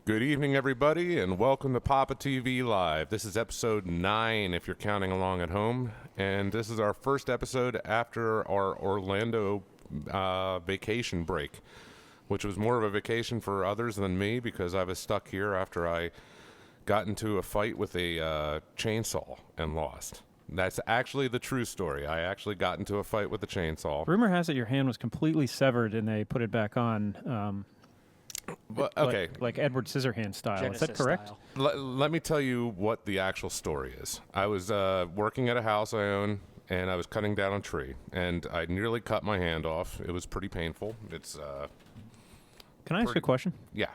Good evening, everybody, and welcome to PAPAtv Live. This is episode 9, if you're counting along at home, and this is our first episode after our Orlando vacation break, which was more of a vacation for others than me because I was stuck here after I got into a fight with a chainsaw and lost. That's actually the true story. I actually got into a fight with a chainsaw. Rumor has it your hand was completely severed and they put it back on. Okay. Like Edward Scissorhands style. Genesis Is that correct? style. Let me tell you what the actual story is. I was working at a house I own, and I was cutting down a tree, and I nearly cut my hand off. It was pretty painful. It's Can I ask you a question? yeah.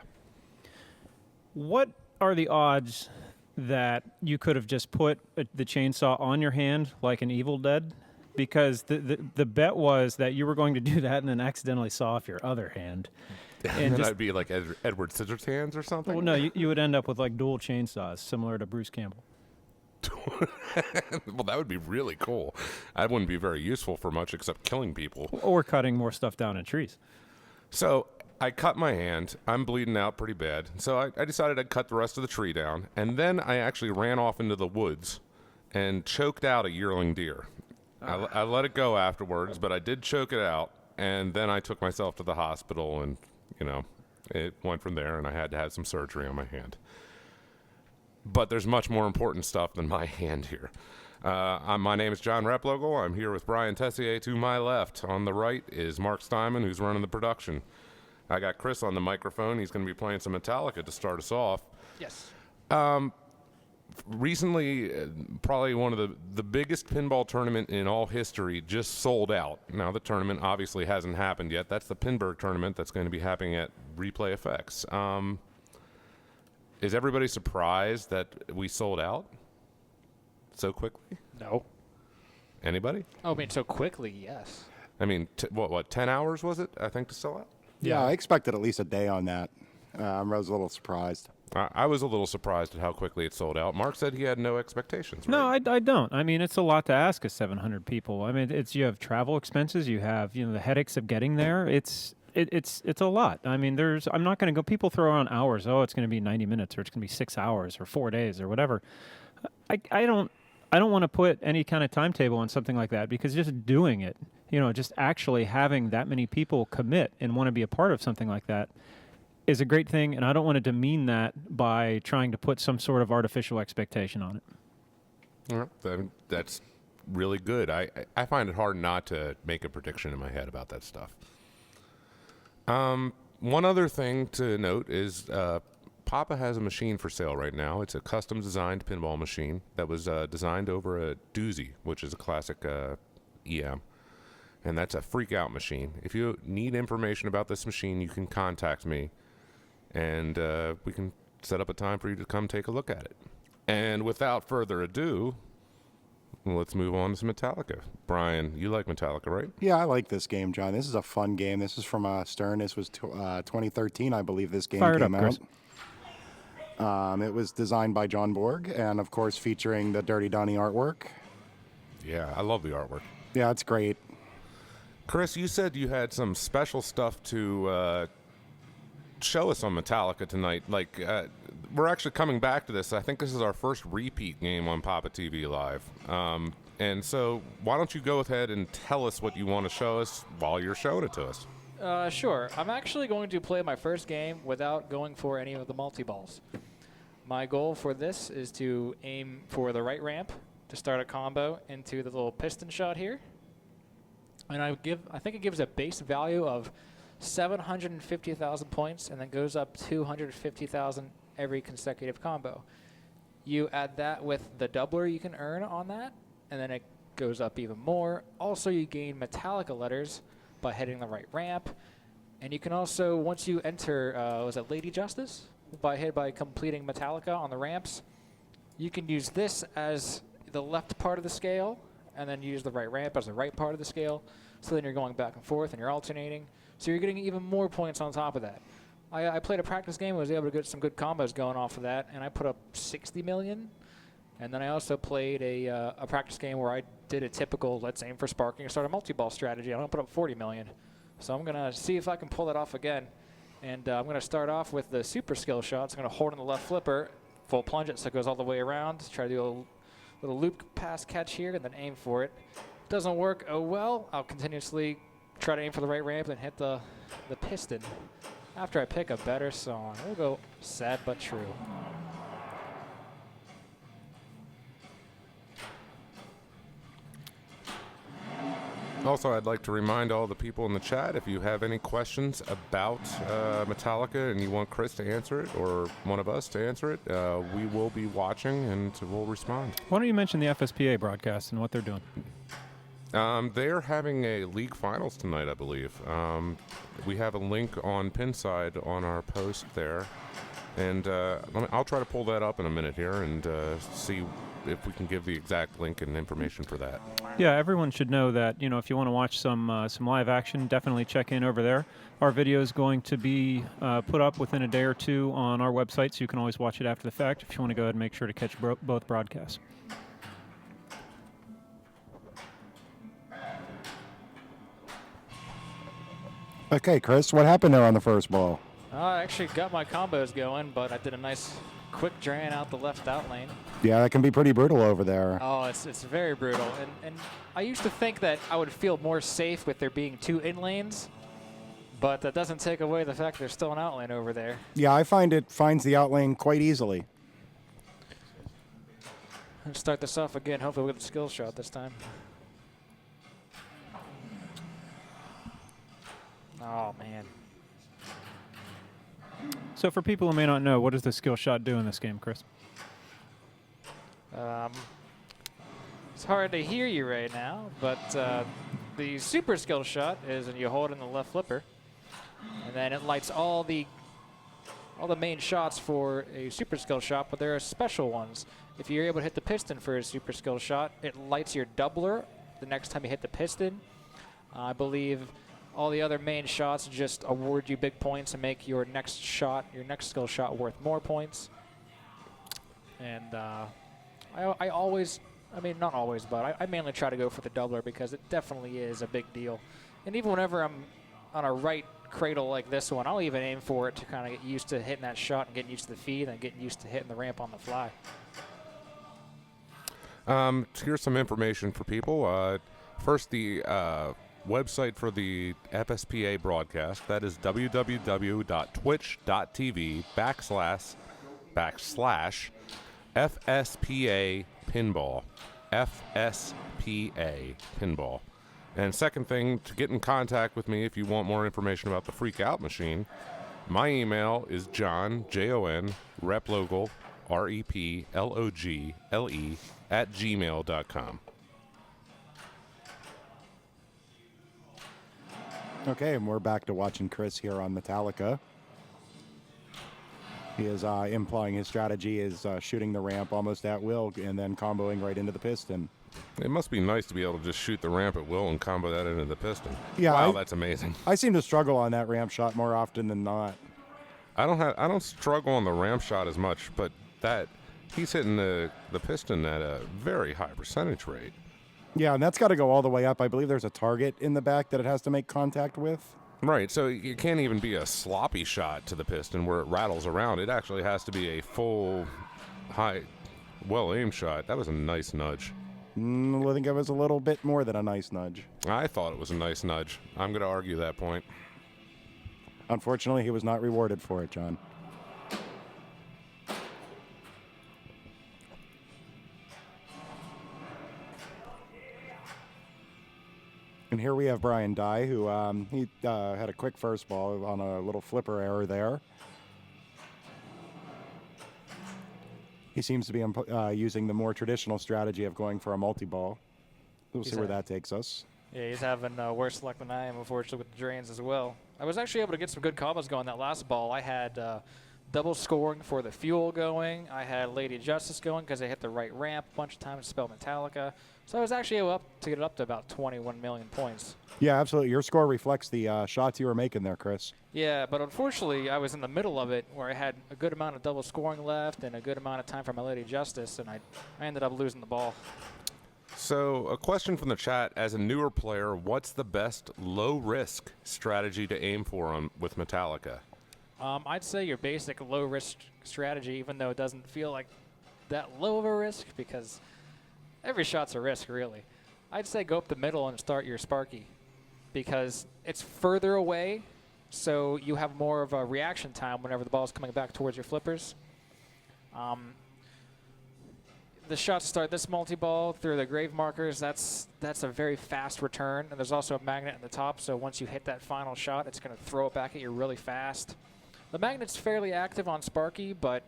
What are the odds that you could have just put the chainsaw on your hand like an Evil Dead? Because the bet was that you were going to do that and then accidentally saw off your other hand. And then I'd be like Edward Scissorhands or something? Well, no, you would end up with like dual chainsaws, similar to Bruce Campbell. Well, that would be really cool. I wouldn't be very useful for much except killing people. Or cutting more stuff down in trees. So I cut my hand. I'm bleeding out pretty bad. So I decided I'd cut the rest of the tree down. And then I actually ran off into the woods and choked out a yearling deer. I let it go afterwards, but I did choke it out. And then I took myself to the hospital and, it went from there, and I had to have some surgery on my hand. But there's much more important stuff than my hand here. My name is John Replogle. I'm here with Brian Tessier to my left. On the right is Mark Steinman, who's running the production. I got Chris on the microphone. He's going to be playing some Metallica to start us off. Yes. Recently, probably one of the biggest pinball tournament in all history just sold out. Now, the tournament obviously hasn't happened yet. That's the Pinburg tournament that's going to be happening at Replay FX. Is everybody surprised that we sold out so quickly? No. Anybody? Oh, I mean, so quickly, yes. I mean, what, 10 hours was it, I think, to sell out? Yeah, I expected at least a day on that. I was a little surprised. I was a little surprised at how quickly it sold out. Mark said he had no expectations. Right? No, I don't. I mean, it's a lot to ask of 700 people. I mean, you have travel expenses, you have the headaches of getting there. It's a lot. I mean, I'm not going to go. People throw around hours. Oh, it's going to be 90 minutes, or it's going to be 6 hours, or 4 days, or whatever. I don't want to put any kind of timetable on something like that because just doing it, just actually having that many people commit and want to be a part of something like that is a great thing, and I don't want to demean that by trying to put some sort of artificial expectation on it. Well, that's really good. I find it hard not to make a prediction in my head about that stuff. One other thing to note is Papa has a machine for sale right now. It's a custom-designed pinball machine that was designed over a doozy, which is a classic EM. And that's a freak-out machine. If you need information about this machine, you can contact me, and we can set up a time for you to come take a look at it. And without further ado, let's move on to some Metallica. Brian, you like Metallica, right? Yeah, I like this game, John. This is a fun game. This is from Stern. This was 2013, I believe this game came out. It was designed by John Borg, and of course featuring the Dirty Donnie artwork. Yeah, I love the artwork. Yeah, it's great. Chris, you said you had some special stuff to show us on Metallica tonight. Like, we're actually coming back to this. I think this is our first repeat game on PAPAtv Live. And so why don't you go ahead and tell us what you want to show us while you're showing it to us? Sure. I'm actually going to play my first game without going for any of the multi-balls. My goal for this is to aim for the right ramp to start a combo into the little piston shot here. And I think it gives a base value of 750,000 points and then goes up 250,000 every consecutive combo. You add that with the doubler you can earn on that, and then it goes up even more. Also, you gain Metallica letters by hitting the right ramp. And you can also, once you enter, was it Lady Justice? By completing Metallica on the ramps, you can use this as the left part of the scale, and then use the right ramp as the right part of the scale. So then you're going back and forth, and you're alternating. So you're getting even more points on top of that. I played a practice game. I was able to get some good combos going off of that, and I put up 60 million. And then I also played a practice game where I did a typical let's aim for sparking and start a multi-ball strategy. I'm going to put up 40 million. So I'm going to see if I can pull that off again. And I'm going to start off with the super skill shots. I'm going to hold in the left flipper, full plunge it so it goes all the way around. Try to do a little loop pass catch here and then aim for it. Doesn't work, oh well. I'll continuously try to aim for the right ramp and hit the piston after I pick a better song. We'll go Sad But True. Also, I'd like to remind all the people in the chat, if you have any questions about Metallica and you want Chris to answer it or one of us to answer it, we will be watching and we'll respond. Why don't you mention the FSPA broadcast and what they're doing? They're having a league finals tonight, I believe. We have a link on Pinside on our post there. And I'll try to pull that up in a minute here and see if we can give the exact link and information for that. Yeah, everyone should know that, if you want to watch some live action, definitely check in over there. Our video is going to be put up within a day or two on our website, so you can always watch it after the fact if you want to go ahead and make sure to catch both broadcasts. Okay, Chris, what happened there on the first ball? I actually got my combos going, but I did a nice quick drain out the left out lane. Yeah, that can be pretty brutal over there. Oh, it's very brutal. And I used to think that I would feel more safe with there being 2 in lanes, but that doesn't take away the fact there's still an out lane over there. Yeah, I find it finds the out lane quite easily. Let's start this off again. Hopefully we'll get the skill shot this time. Oh, man. So for people who may not know, what does the skill shot do in this game, Chris? It's hard to hear you right now, but the super skill shot is when you hold in the left flipper, and then it lights all the main shots for a super skill shot, but there are special ones. If you're able to hit the piston for a super skill shot, it lights your doubler the next time you hit the piston. I believe all the other main shots just award you big points and make your next skill shot worth more points. And I always, not always, but I mainly try to go for the doubler because it definitely is a big deal. And even whenever I'm on a right cradle like this one, I'll even aim for it to kind of get used to hitting that shot and getting used to the feed and getting used to hitting the ramp on the fly. Here's some information for people. First, the website for the FSPA broadcast. That is www.twitch.tv/FSPA Pinball. FSPA Pinball. And second thing, to get in contact with me if you want more information about the Freak Out Machine, my email is John, Jon, Replogle, REPLOGLE, @gmail.com. Okay, and we're back to watching Chris here on Metallica. He is implying his strategy is shooting the ramp almost at will and then comboing right into the piston. It must be nice to be able to just shoot the ramp at will and combo that into the piston. Yeah, wow, that's amazing. I seem to struggle on that ramp shot more often than not. I don't struggle on the ramp shot as much, but he's hitting the piston at a very high percentage rate. Yeah, and that's got to go all the way up. I believe there's a target in the back that it has to make contact with. Right, so it can't even be a sloppy shot to the piston where it rattles around. It actually has to be a full, high, well-aimed shot. That was a nice nudge. I think it was a little bit more than a nice nudge. I thought it was a nice nudge. I'm going to argue that point. Unfortunately, he was not rewarded for it, John. And here we have Brian Dye, who he had a quick first ball on a little flipper error there. He seems to be using the more traditional strategy of going for a multi-ball. We'll see where that takes us. Yeah, he's having worse luck than I am, unfortunately, with the drains as well. I was actually able to get some good combos going that last ball. I had double scoring for the fuel going. I had Lady Justice going because they hit the right ramp a bunch of times to spell Metallica. So I was actually able to get it up to about 21 million points. Yeah, absolutely. Your score reflects the shots you were making there, Chris. Yeah, but unfortunately, I was in the middle of it where I had a good amount of double scoring left and a good amount of time for my Lady Justice, and I ended up losing the ball. So, a question from the chat: as a newer player, what's the best low-risk strategy to aim for with Metallica? I'd say your basic low-risk strategy, even though it doesn't feel like that low of a risk, because every shot's a risk, really. I'd say go up the middle and start your Sparky, because it's further away, so you have more of a reaction time whenever the ball's coming back towards your flippers. The shots start this multi-ball through the grave markers. That's a very fast return, and there's also a magnet at the top, so once you hit that final shot, it's going to throw it back at you really fast. The magnet's fairly active on Sparky, but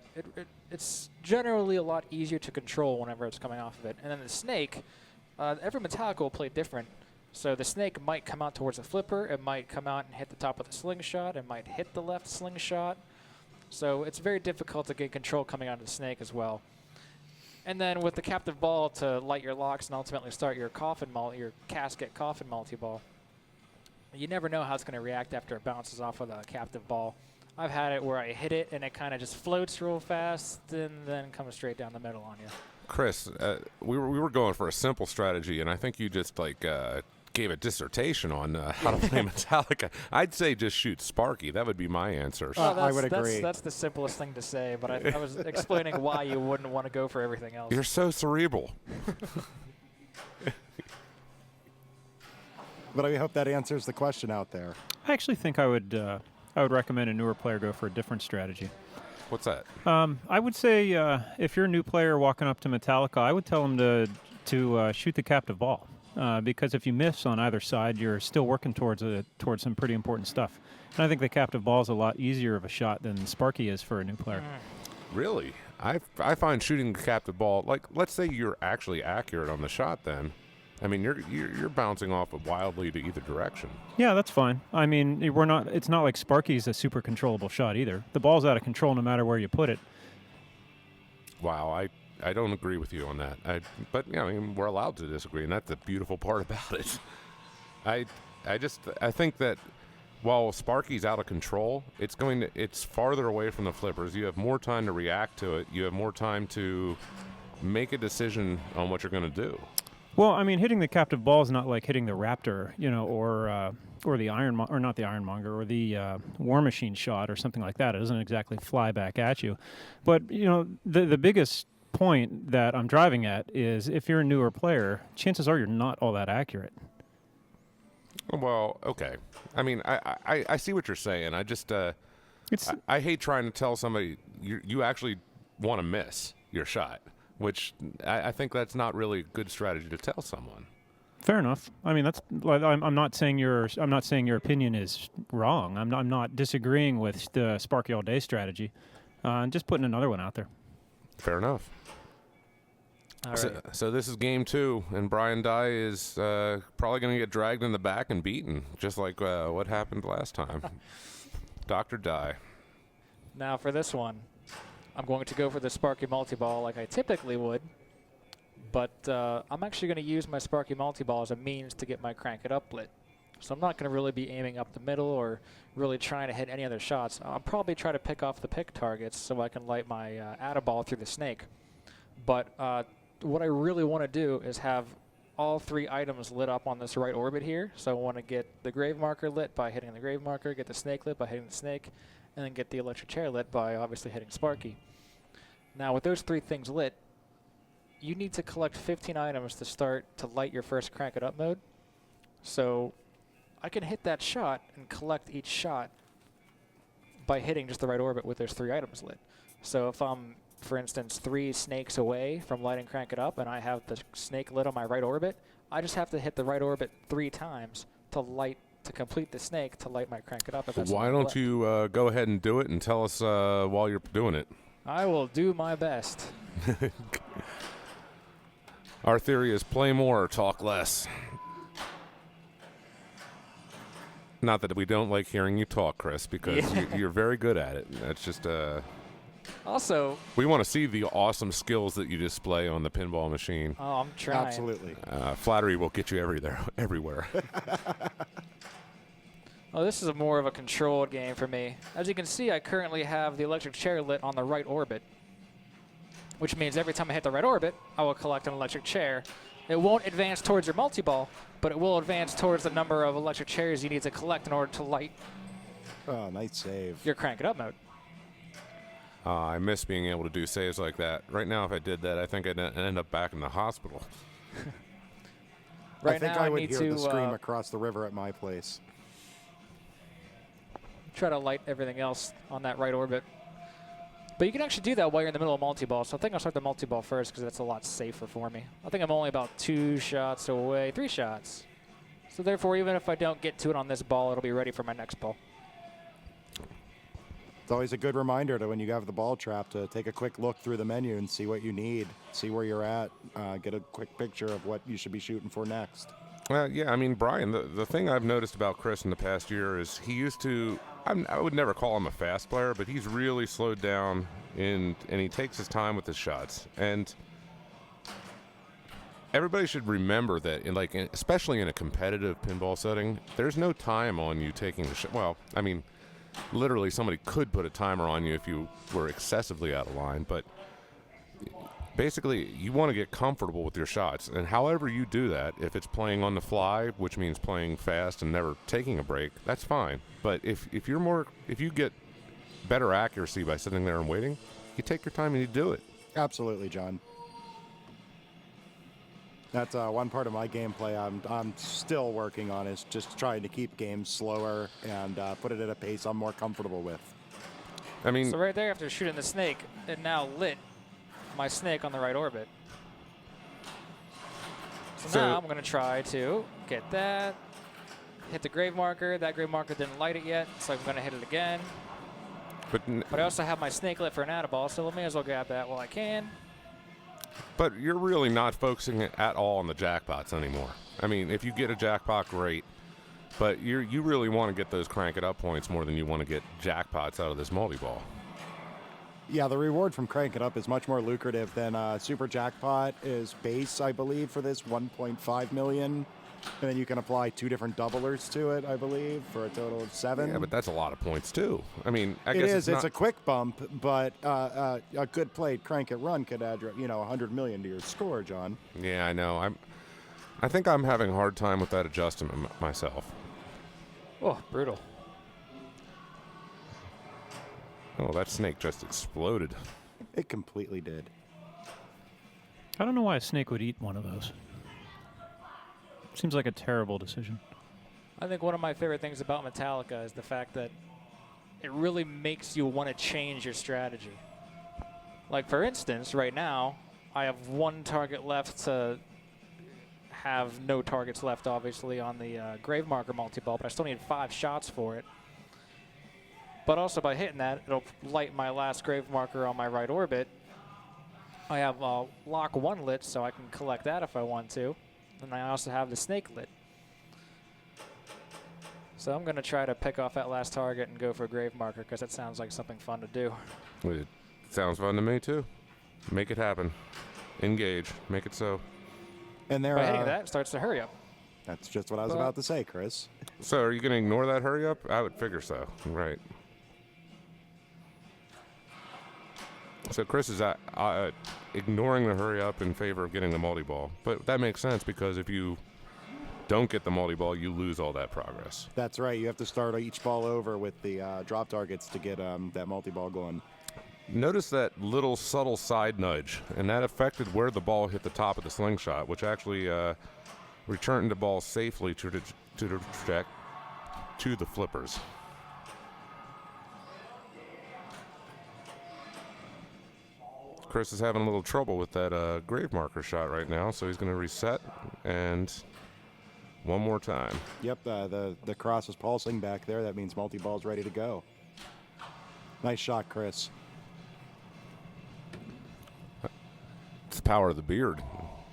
it's generally a lot easier to control whenever it's coming off of it. And then the snake, every Metallica will play different. So the snake might come out towards the flipper. It might come out and hit the top of the slingshot. It might hit the left slingshot. So it's very difficult to get control coming out of the snake as well. And then with the captive ball to light your locks and ultimately start your your casket coffin multi-ball, you never know how it's going to react after it bounces off of the captive ball. I've had it where I hit it and it kind of just floats real fast and then comes straight down the middle on you. Chris, we were going for a simple strategy, and I think you just gave a dissertation on how to play Metallica. I'd say just shoot Sparky. That would be my answer. I would agree. That's the simplest thing to say, but I was explaining why you wouldn't want to go for everything else. You're so cerebral. But I hope that answers the question out there. I actually think I would recommend a newer player go for a different strategy. What's that? I would say if you're a new player walking up to Metallica, I would tell them to shoot the captive ball. Because if you miss on either side, you're still working towards some pretty important stuff. And I think the captive ball is a lot easier of a shot than Sparky is for a new player. Really? I find shooting the captive ball, like, let's say you're actually accurate on the shot then. I mean, you're bouncing off it wildly to either direction. Yeah, that's fine. I mean, it's not like Sparky's a super controllable shot either. The ball's out of control no matter where you put it. Wow, I don't agree with you on that. But I mean, we're allowed to disagree, and that's the beautiful part about it. I think that while Sparky's out of control, it's farther away from the flippers. You have more time to react to it. You have more time to make a decision on what you're going to do. Well, I mean, hitting the captive ball is not like hitting the Raptor, or the not the Ironmonger, or the War Machine shot or something like that. It doesn't exactly fly back at you. But the biggest point that I'm driving at is if you're a newer player, chances are you're not all that accurate. Well, okay. I mean, I see what you're saying. I just I hate trying to tell somebody you actually want to miss your shot, which I think that's not really a good strategy to tell someone. Fair enough. I mean, I'm not saying your opinion is wrong. I'm not disagreeing with the Sparky all day strategy. Just putting another one out there. Fair enough. All right. So this is game 2, and Brian Dye is probably going to get dragged in the back and beaten, just like what happened last time. Dr. Dye. Now for this one, I'm going to go for the Sparky multi-ball like I typically would, but I'm actually going to use my Sparky multi-ball as a means to get my Crank It Up lit. So I'm not going to really be aiming up the middle or really trying to hit any other shots. I'll probably try to pick off the pick targets so I can light my Atta-ball through the snake. But what I really want to do is have all 3 items lit up on this right orbit here. So I want to get the grave marker lit by hitting the grave marker, get the snake lit by hitting the snake, and then get the electric chair lit by obviously hitting Sparky. Now with those 3 things lit, you need to collect 15 items to start to light your first Crank It Up mode. So I can hit that shot and collect each shot by hitting just the right orbit with those 3 items lit. So if I'm, for instance, 3 snakes away from lighting Crank It Up and I have the snake lit on my right orbit, I just have to hit the right orbit 3 times to complete the snake to light my Crank It Up. Why don't you go ahead and do it and tell us while you're doing it? I will do my best. Our theory is play more, talk less. Not that we don't like hearing you talk, Chris, because you're very good at it. That's just Also, we want to see the awesome skills that you display on the pinball machine. Oh, I'm trying. Absolutely. Flattery will get you everywhere. Oh, this is more of a controlled game for me. As you can see, I currently have the electric chair lit on the right orbit, which means every time I hit the right orbit, I will collect an electric chair. It won't advance towards your multi-ball, but it will advance towards the number of electric chairs you need to collect in order to light Oh, nice save. Your crank it up mode. I miss being able to do saves like that. Right now, if I did that, I think I'd end up back in the hospital. Right I think now, I would need hear to the scream across the river at my place. try to light everything else on that right orbit. But you can actually do that while you're in the middle of multi-ball. So I think I'll start the multi-ball first because that's a lot safer for me. I think I'm only about 2 shots away, 3 shots. So therefore, even if I don't get to it on this ball, it'll be ready for my next ball. It's always a good reminder to when you have the ball trap to take a quick look through the menu and see what you need, see where you're at, get a quick picture of what you should be shooting for next. Yeah, I mean, Brian, the thing I've noticed about Chris in the past year is he used to, I would never call him a fast player, but he's really slowed down and he takes his time with his shots. And everybody should remember that, especially in a competitive pinball setting, there's no time on you taking the shot. Well, I mean, literally somebody could put a timer on you if you were excessively out of line, but basically you want to get comfortable with your shots, and however you do that, if it's playing on the fly, which means playing fast and never taking a break, that's fine. But if you get better accuracy by sitting there and waiting, you take your time and you do it. Absolutely, John. That's one part of my gameplay I'm still working on, is just trying to keep games slower and put it at a pace I'm more comfortable with. I mean, So right there, after shooting the snake, it now lit my snake on the right orbit. So now I'm going to try to get that, hit the grave marker. That grave marker didn't light it yet, so I'm going to hit it again. But I also have my snake lit for an add ball, so let me as well grab that while I can. But you're really not focusing at all on the jackpots anymore. I mean, if you get a jackpot, great. But you really want to get those crank it up points more than you want to get jackpots out of this multi-ball. Yeah, the reward from Crank It Up is much more lucrative than Super Jackpot is base, I believe, for this 1.5 million. And then you can apply 2 different doublers to it, I believe, for a total of 7. Yeah, but that's a lot of points, too. I mean, I It guess is. It's not a quick bump, but a good played Crank It Run could add, 100 million to your score, John. Yeah, I know. I think I'm having a hard time with that adjustment myself. Oh, brutal. Oh, that snake just exploded. It completely did. I don't know why a snake would eat one of those. Seems like a terrible decision. I think one of my favorite things about Metallica is the fact that it really makes you want to change your strategy. Like, for instance, right now, I have 1 target left to have no targets left, obviously, on the grave marker multi-ball, but I still need 5 shots for it. But also by hitting that, it'll light my last grave marker on my right orbit. I have lock 1 lit, so I can collect that if I want to. And I also have the snake lit. So I'm going to try to pick off that last target and go for a grave marker because that sounds like something fun to do. It sounds fun to me, too. Make it happen. Engage. Make it so. And there, By hitting that, it starts to hurry up. that's just what I was about to say, Chris. So are you going to ignore that hurry up? I would figure so. Right. So Chris is ignoring the hurry up in favor of getting the multi-ball. But that makes sense because if you don't get the multi-ball, you lose all that progress. That's right. You have to start each ball over with the drop targets to get that multi-ball going. Notice that little subtle side nudge, and that affected where the ball hit the top of the slingshot, which actually returned the ball safely to the flippers. Chris is having a little trouble with that grave marker shot right now, so he's going to reset and one more time. Yep, the cross is pulsing back there. That means multi-ball's ready to go. Nice shot, Chris. It's the power of the beard.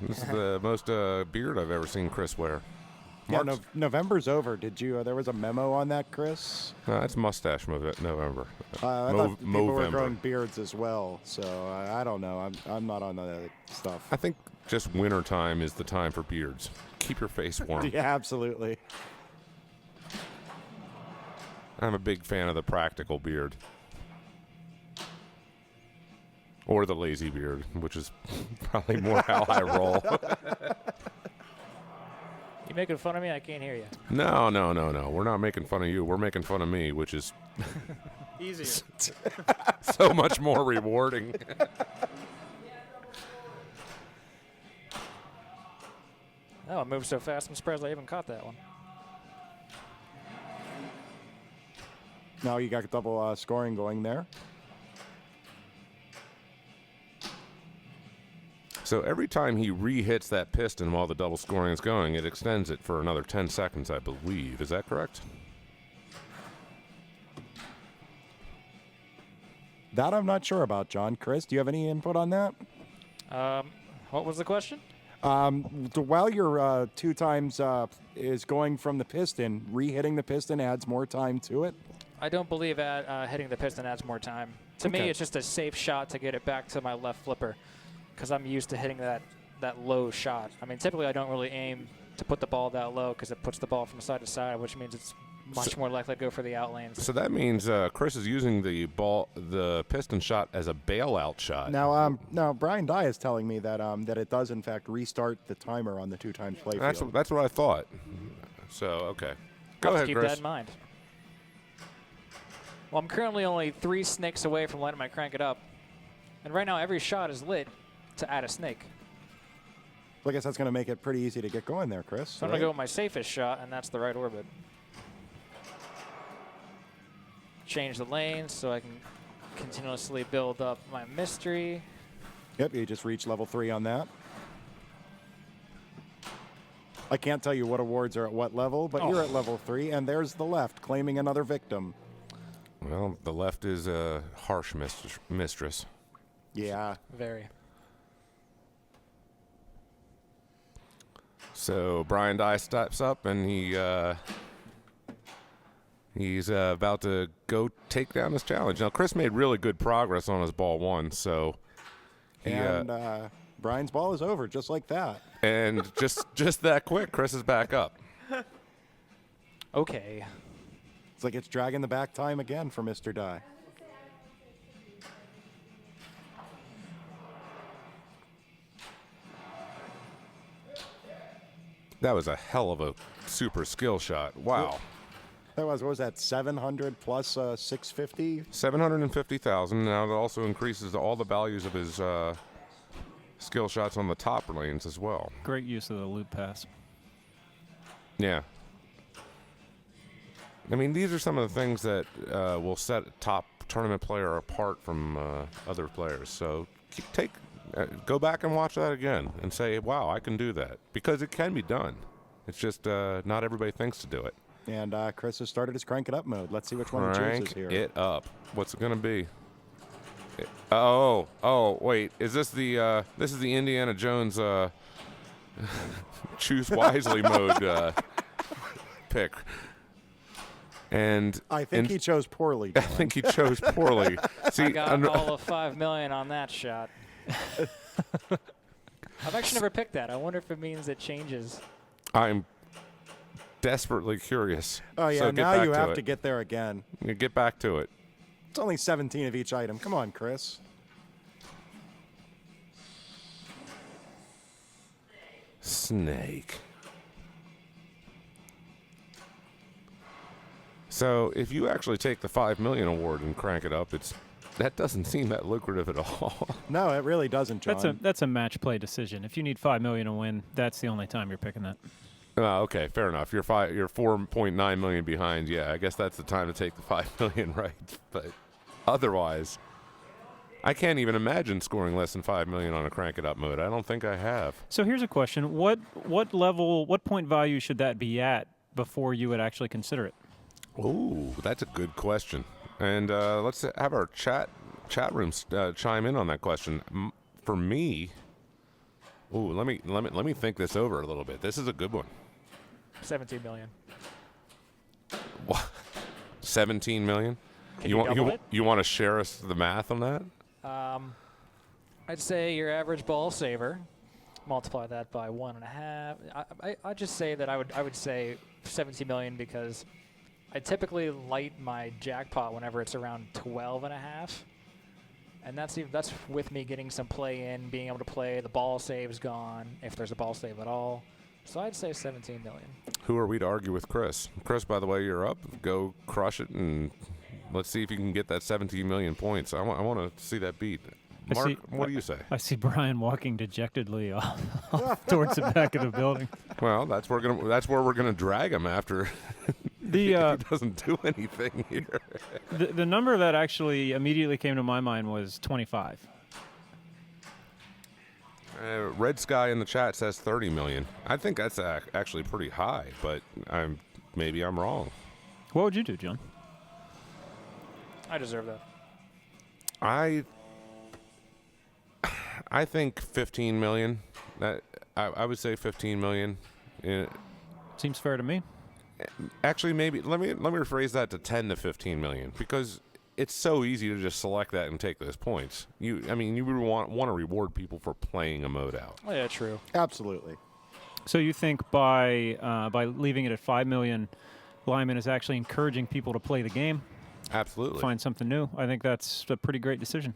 This is the most beard I've ever seen Chris wear. Yeah, November's over. Did you? There was a memo on that, Chris. No, that's mustache November. I thought people were Movember. growing beards as well. So I don't know. I'm not on that stuff. I think just winter time is the time for beards. Keep your face warm. Yeah, absolutely. I'm a big fan of the practical beard. Or the lazy beard, which is probably more how I roll. You making fun of me? I can't hear you. No. We're not making fun of you. We're making fun of me, which is Easier. so much more rewarding. Oh, it moved so fast. I'm surprised I even caught that one. Now you got double scoring going there. So every time he re-hits that piston while the double scoring is going, it extends it for another 10 seconds, I believe. Is that correct? That I'm not sure about, John. Chris, do you have any input on that? What was the question? While your 2 times is going from the piston, re-hitting the piston adds more time to it? I don't believe hitting the piston adds more time. To me, Okay. it's just a safe shot to get it back to my left flipper because I'm used to hitting that low shot. I mean, typically I don't really aim to put the ball that low because it puts the ball from side to side, which means it's much more likely to go for the out lanes. So that means Chris is using the piston shot as a bailout shot. Now Brian Dye is telling me that that it does in fact restart the timer on the 2 times play field. That's what I thought. So, okay. Go I'll have ahead, to keep Chris. that in mind. Well, I'm currently only 3 snakes away from letting my crank it up. And right now, every shot is lit to add a snake. I guess that's going to make it pretty easy to get going there, Chris. So I'm going to go with my safest shot, and that's the right orbit. Change the lanes so I can continuously build up my mystery. Yep, you just reached level 3 on that. I can't tell you what awards are at what level, but you're at level 3, and there's the left claiming another victim. Well, the left is a harsh mistress. Yeah. Very. So Brian Dye steps up, and he's about to go take down his challenge. Now, Chris made really good progress on his ball 1, so And Brian's ball is over, just like that. and just that quick, Chris is back up. Okay. It's like it's dragging the back time again for Mr. Dye. That was a hell of a super skill shot. Wow. What was that, 700 plus 650? 750,000. Now that also increases all the values of his skill shots on the top lanes as well. Great use of the loop pass. Yeah. I mean, these are some of the things that will set a top tournament player apart from other players. So go back and watch that again and say, wow, I can do that. Because it can be done. It's just not everybody thinks to do it. And Chris has started his crank it up mode. Let's see which one he chooses Crank here. it up. What's it going to be? Wait. Is this this is the Indiana Jones choose wisely mode pick. And I think he chose poorly. I John. think he chose poorly. See, I got all of 5 million on that shot. I've actually never picked that. I wonder if it means it changes. I'm desperately curious. Oh, yeah, So get now back you have it. to get there again. You get back to it. It's only 17 of each item. Come on, Chris. Snake. So if you actually take the 5 million award and crank it up, that doesn't seem that lucrative at all. No, it really doesn't, John. That's a match play decision. If you need 5 million to win, that's the only time you're picking that. Okay, fair enough. You're 4.9 million behind. Yeah, I guess that's the time to take the 5 million, right? But otherwise, I can't even imagine scoring less than 5 million on a crank it up mode. I don't think I have. So here's a question: what point value should that be at before you would actually consider it? Ooh, that's a good question. And let's have our chat rooms chime in on that question. For me, let me think this over a little bit. This is a good one. 17 million. What? 17 million? Can you double it? You want to share us the math on that? I'd say your average ball saver, multiply that by 1.5. I'd just say that I would say 17 million because I typically light my jackpot whenever it's around 12.5. And that's with me getting some play in, being able to play. The ball save's gone, if there's a ball save at all. So I'd say 17 million. Who are we to argue with Chris? Chris, by the way, you're up. Go crush it, and let's see if you can get that 17 million points. I want to see that beat. Mark, what do you say? I see Brian walking dejectedly off towards the back of the building. Well, that's where we're gonna drag him after. The he doesn't do anything here. the number that actually immediately came to my mind was 25. Red Sky in the chat says 30 million. I think that's actually pretty high, but maybe I'm wrong. What would you do, John? I deserve that. I think 15 million. I would say 15 million. Seems fair to me. Actually, maybe let me rephrase that to 10 to 15 million, because it's so easy to just select that and take those points. You would want to reward people for playing a mode out. Oh, yeah, true. Absolutely. So you think by leaving it at 5 million, Lyman is actually encouraging people to play the game, Absolutely. find something new? I think that's a pretty great decision.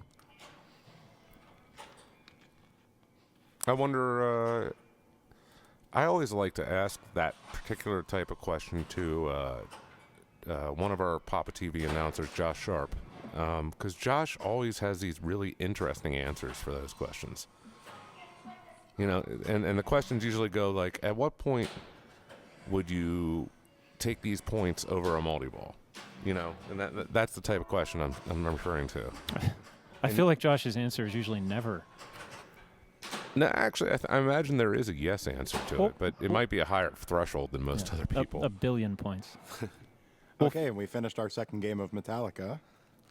I wonder. I always like to ask that particular type of question to one of our PAPAtv announcers, Josh Sharp, because Josh always has these really interesting answers for those questions. You know, and the questions usually go like, at what point would you take these points over a multi-ball? You know, and that's the type of question I'm referring to. I feel like Josh's answer is usually never. No, actually, I imagine there is a yes answer to it, but it might be a higher threshold than most other people. A billion points. Okay, and we finished our second game of Metallica.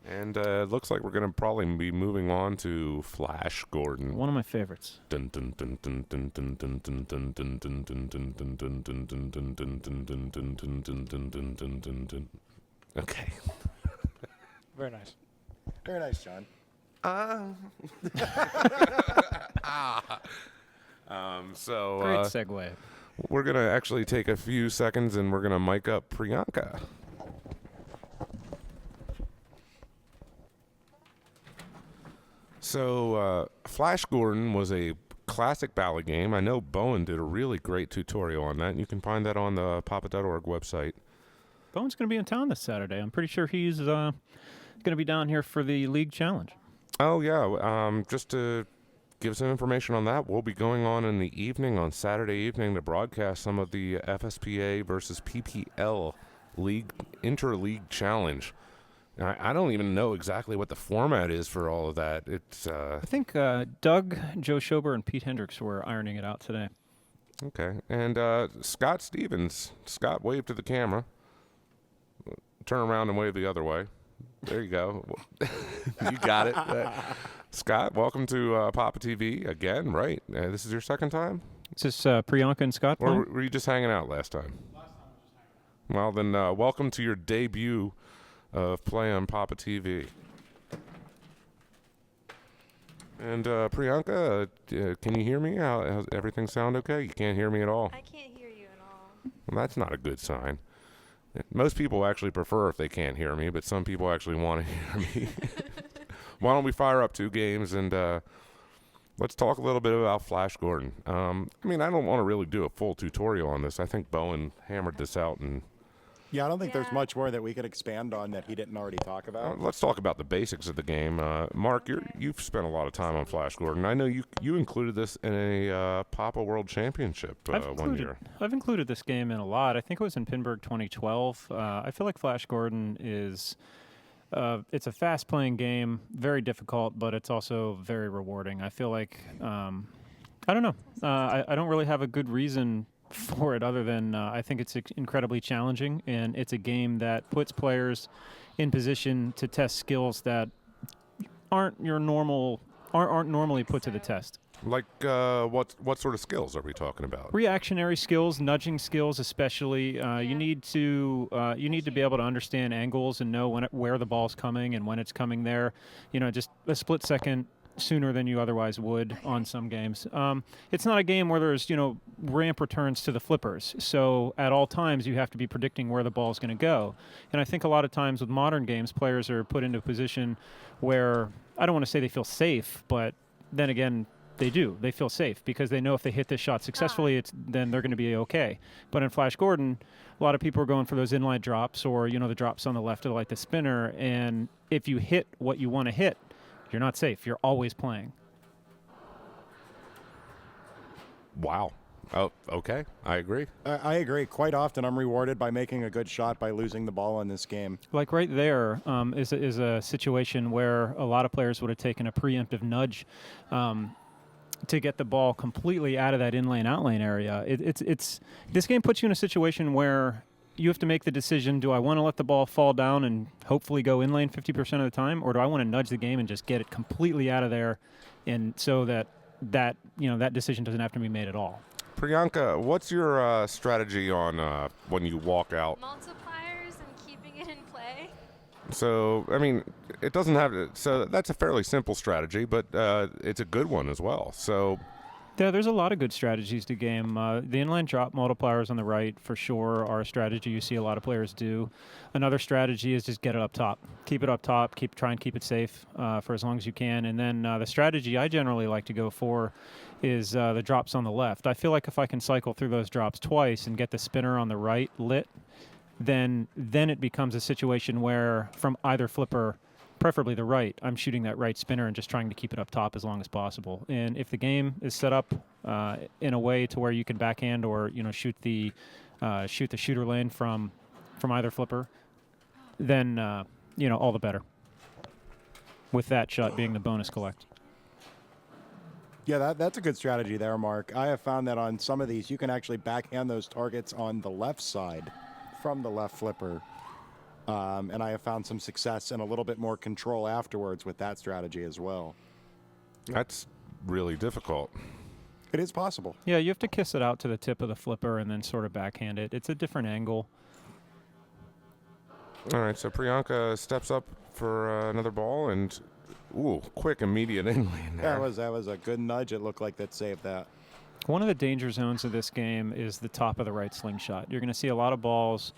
And it looks like we're going to probably be moving on to Flash Gordon. One of my favorites. Okay. Very nice. Very nice, John. So Great segue. we're going to actually take a few seconds and we're going to mic up Priyanka. So Flash Gordon was a classic ballad game. I know Bowen did a really great tutorial on that, and you can find that on the papa.org website. Bowen's going to be in town this Saturday. I'm pretty sure he's going to be down here for the League Challenge. Oh, yeah. Just to give some information on that, we'll be going on in the evening, on Saturday evening, to broadcast some of the FSPA versus PPL Interleague Challenge. I don't even know exactly what the format is for all of that. It's I think Doug, Joe Schober, and Pete Hendricks were ironing it out today. okay. And Scott Stevens. Scott, wave to the camera. Turn around and wave the other way. There you go. You got it. Scott, welcome to PAPAtv again, right? This is your second time? Is this Priyanka and Scott Or playing? were you just hanging out last time? Last time I was just hanging out. Well, then welcome to your debut of play on PAPAtv. And Priyanka, can you hear me? How's everything sound okay? You can't hear me at all? I can't hear you at all. Well, that's not a good sign. Most people actually prefer if they can't hear me, but some people actually want to hear me. Why don't we fire up two games and let's talk a little bit about Flash Gordon. I mean, I don't want to really do a full tutorial on this. I think Bowen hammered this out, and Yeah, I don't think there's Yeah. much more that we could expand on that he didn't already talk about. let's talk about the basics of the game. Mark, you've spent a lot of time on Flash Gordon. I know you included this in a Papa World Championship one year. I've included this game in a lot. I think it was in Pinburg 2012. I feel like Flash Gordon is it's a fast-playing game, very difficult, but it's also very rewarding. I feel like I don't know. I don't really have a good reason for it other than I think it's incredibly challenging, and it's a game that puts players in position to test skills that aren't normally put to the test. Like what sort of skills are we talking about? Reactionary skills, nudging skills, especially. You need to be able to understand angles and know where the ball's coming and when it's coming there. You know, just a split second sooner than you otherwise would on some games. It's not a game where there's ramp returns to the flippers. So at all times you have to be predicting where the ball is going to go. And I think a lot of times with modern games, players are put into a position where I don't want to say they feel safe, but then again, they do. They feel safe because they know if they hit this shot successfully, then they're going to be okay. But in Flash Gordon, a lot of people are going for those inline drops or, the drops on the left of like the spinner. And if you hit what you want to hit, you're not safe. You're always playing. Wow. Oh, okay. I agree. I agree. Quite often, I'm rewarded by making a good shot by losing the ball in this game. Like right there is a situation where a lot of players would have taken a preemptive nudge to get the ball completely out of that in-lane, out-lane area. This game puts you in a situation where you have to make the decision, do I want to let the ball fall down and hopefully go in-lane 50% of the time, or do I want to nudge the game and just get it completely out of there and so that decision doesn't have to be made at all. Priyanka, what's your strategy on when you walk out? Multipliers and keeping it in play. So, I mean, it doesn't have to, so that's a fairly simple strategy, but it's a good one as well. So, yeah, there's a lot of good strategies to game. The inline drop multipliers on the right, for sure, are a strategy you see a lot of players do. Another strategy is just get it up top. Keep it up top. Try and keep it safe for as long as you can. And then the strategy I generally like to go for is the drops on the left. I feel like if I can cycle through those drops twice and get the spinner on the right lit, then it becomes a situation where from either flipper, preferably the right, I'm shooting that right spinner and just trying to keep it up top as long as possible. And if the game is set up in a way to where you can backhand or shoot the shooter lane from either flipper, then all the better. With that shot being the bonus collect. Yeah, that's a good strategy there, Mark. I have found that on some of these, you can actually backhand those targets on the left side from the left flipper. And I have found some success and a little bit more control afterwards with that strategy as well. that's really difficult. It is possible. Yeah, you have to kiss it out to the tip of the flipper and then sort of backhand it. It's a different angle. All right, so Priyanka steps up for another ball and, quick, immediate in-lane there. That was a good nudge. It looked like that saved that. One of the danger zones of this game is the top of the right slingshot. You're going to see a lot of balls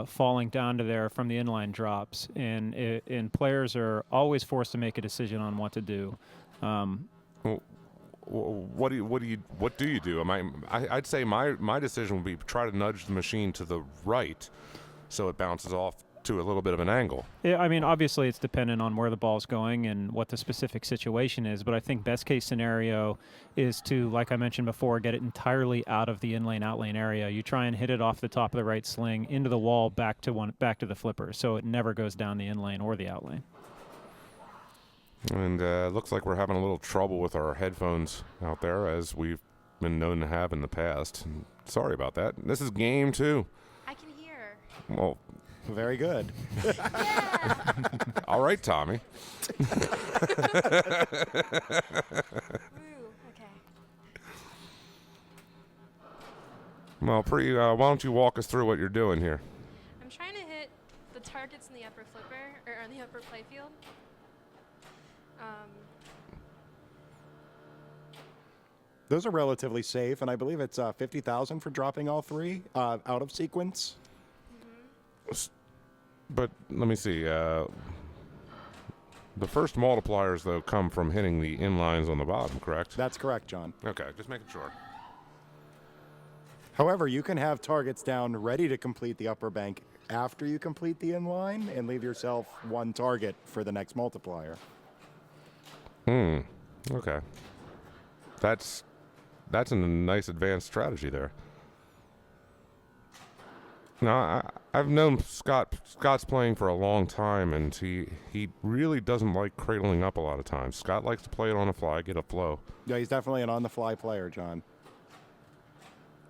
falling down to there from the inline drops, and players are always forced to make a decision on what to do. What do you do? I'd say my decision would be try to nudge the machine to the right so it bounces off to a little bit of an angle. Yeah, I mean, obviously it's dependent on where the ball's going and what the specific situation is, but I think best case scenario is to, like I mentioned before, get it entirely out of the in-lane, out-lane area. You try and hit it off the top of the right sling into the wall back to the flipper, so it never goes down the in-lane or the out-lane. And looks like we're having a little trouble with our headphones out there, as we've been known to have in the past. Sorry about that. This is game 2. I can hear. Well, Very good. Yeah. all right, Tommy. Woo. Okay. Well, why don't you walk us through what you're doing here? I'm trying to hit the targets in the upper flipper or on the upper playfield. Those are relatively safe, and I believe it's 50,000 for dropping all three out of sequence. But let me see. The first multipliers, though, come from hitting the inlines on the bottom, correct? That's correct, John. Okay, just making sure. However, you can have targets down ready to complete the upper bank after you complete the inline and leave yourself one target for the next multiplier. Okay. That's a nice advanced strategy there. Now, I've known Scott's playing for a long time, and he really doesn't like cradling up a lot of times. Scott likes to play it on the fly, get a flow. Yeah, he's definitely an on-the-fly player, John.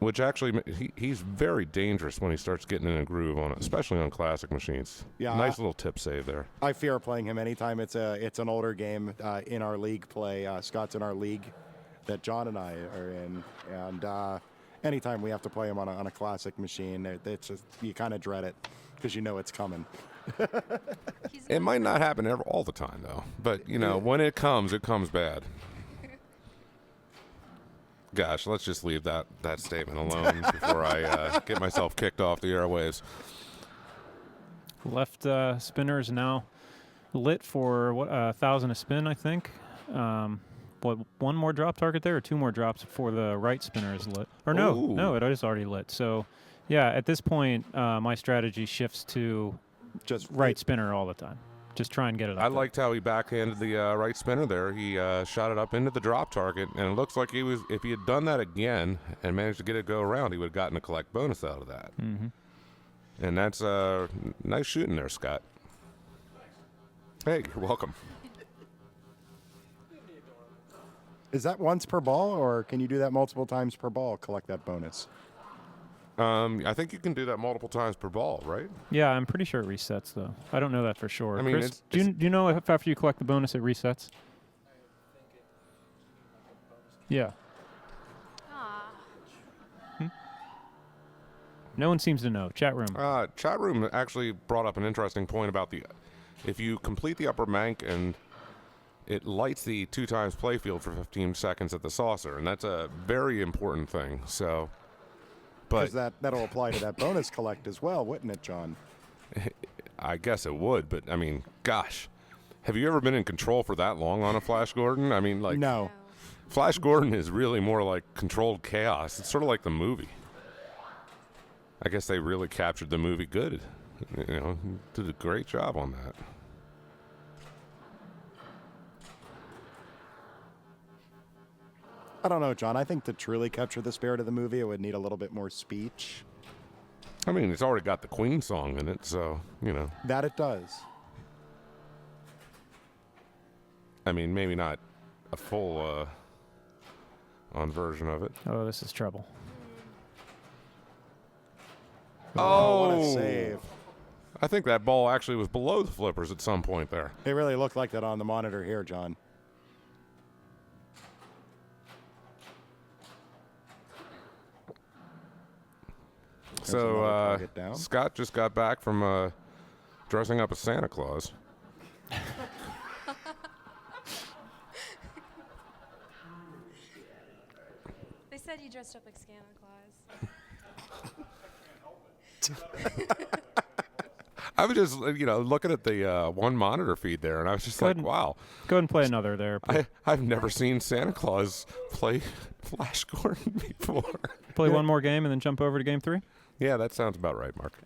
Which actually, he's very dangerous when he starts getting in a groove on it, especially on classic machines. Yeah, Nice little tip save there. I fear playing him anytime it's an older game in our league play. Scott's in our league that John and I are in, and anytime we have to play him on a classic machine, it's just, you kind of dread it because you know it's coming. It might not happen all the time, though. But, when it comes bad. Gosh, let's just leave that statement alone before I get myself kicked off the airwaves. Left spinner is now lit for 1,000 a spin, I think. one more drop target there or two more drops before the right spinner is lit. Or Ooh. no, it is already lit. So, yeah, at this point, my strategy shifts to Just right spinner all the time. Just try and get it up I there. liked how he backhanded the right spinner there. He shot it up into the drop target, and it looks like he was. If he had done that again and managed to get it go around, he would have gotten a collect bonus out of that. Mm-hmm. And that's nice shooting there, Scott. Hey, you're welcome. Is that once per ball, or can you do that multiple times per ball, collect that bonus? I think you can do that multiple times per ball, right? Yeah, I'm pretty sure it resets, though. I don't know that for sure. I mean, Chris, do you know if after you collect the bonus, it resets? Yeah. Ah. No one seems to know. Chat room. Chat room actually brought up an interesting point about if you complete the upper bank and it lights the 2 times playfield for 15 seconds at the saucer, and that's a very important thing. So, Because but that'll apply to that bonus collect as well, wouldn't it, John? I guess it would. But I mean, gosh, have you ever been in control for that long on a Flash Gordon? I mean, like No. Flash Gordon is really more like controlled chaos. It's sort of like the movie. I guess they really captured the movie good. You know, did a great job on that. I don't know, John. I think to truly capture the spirit of the movie, it would need a little bit more speech. I mean, it's already got the Queen song in it, so, you know. That it does. I mean, maybe not a full on version of it. Oh, this is trouble. Oh, what a save. I think that ball actually was below the flippers at some point there. It really looked like that on the monitor here, John. There's another So, target down. Scott just got back from dressing up as Santa Claus. They said you dressed up like Santa Claus. I was just, looking at the one monitor feed there, and I was just Go like, ahead and- wow. Go ahead and play another there. I've never seen Santa Claus play Flash Gordon before. Play one more game and then jump over to game 3. Yeah, that sounds about right, Mark.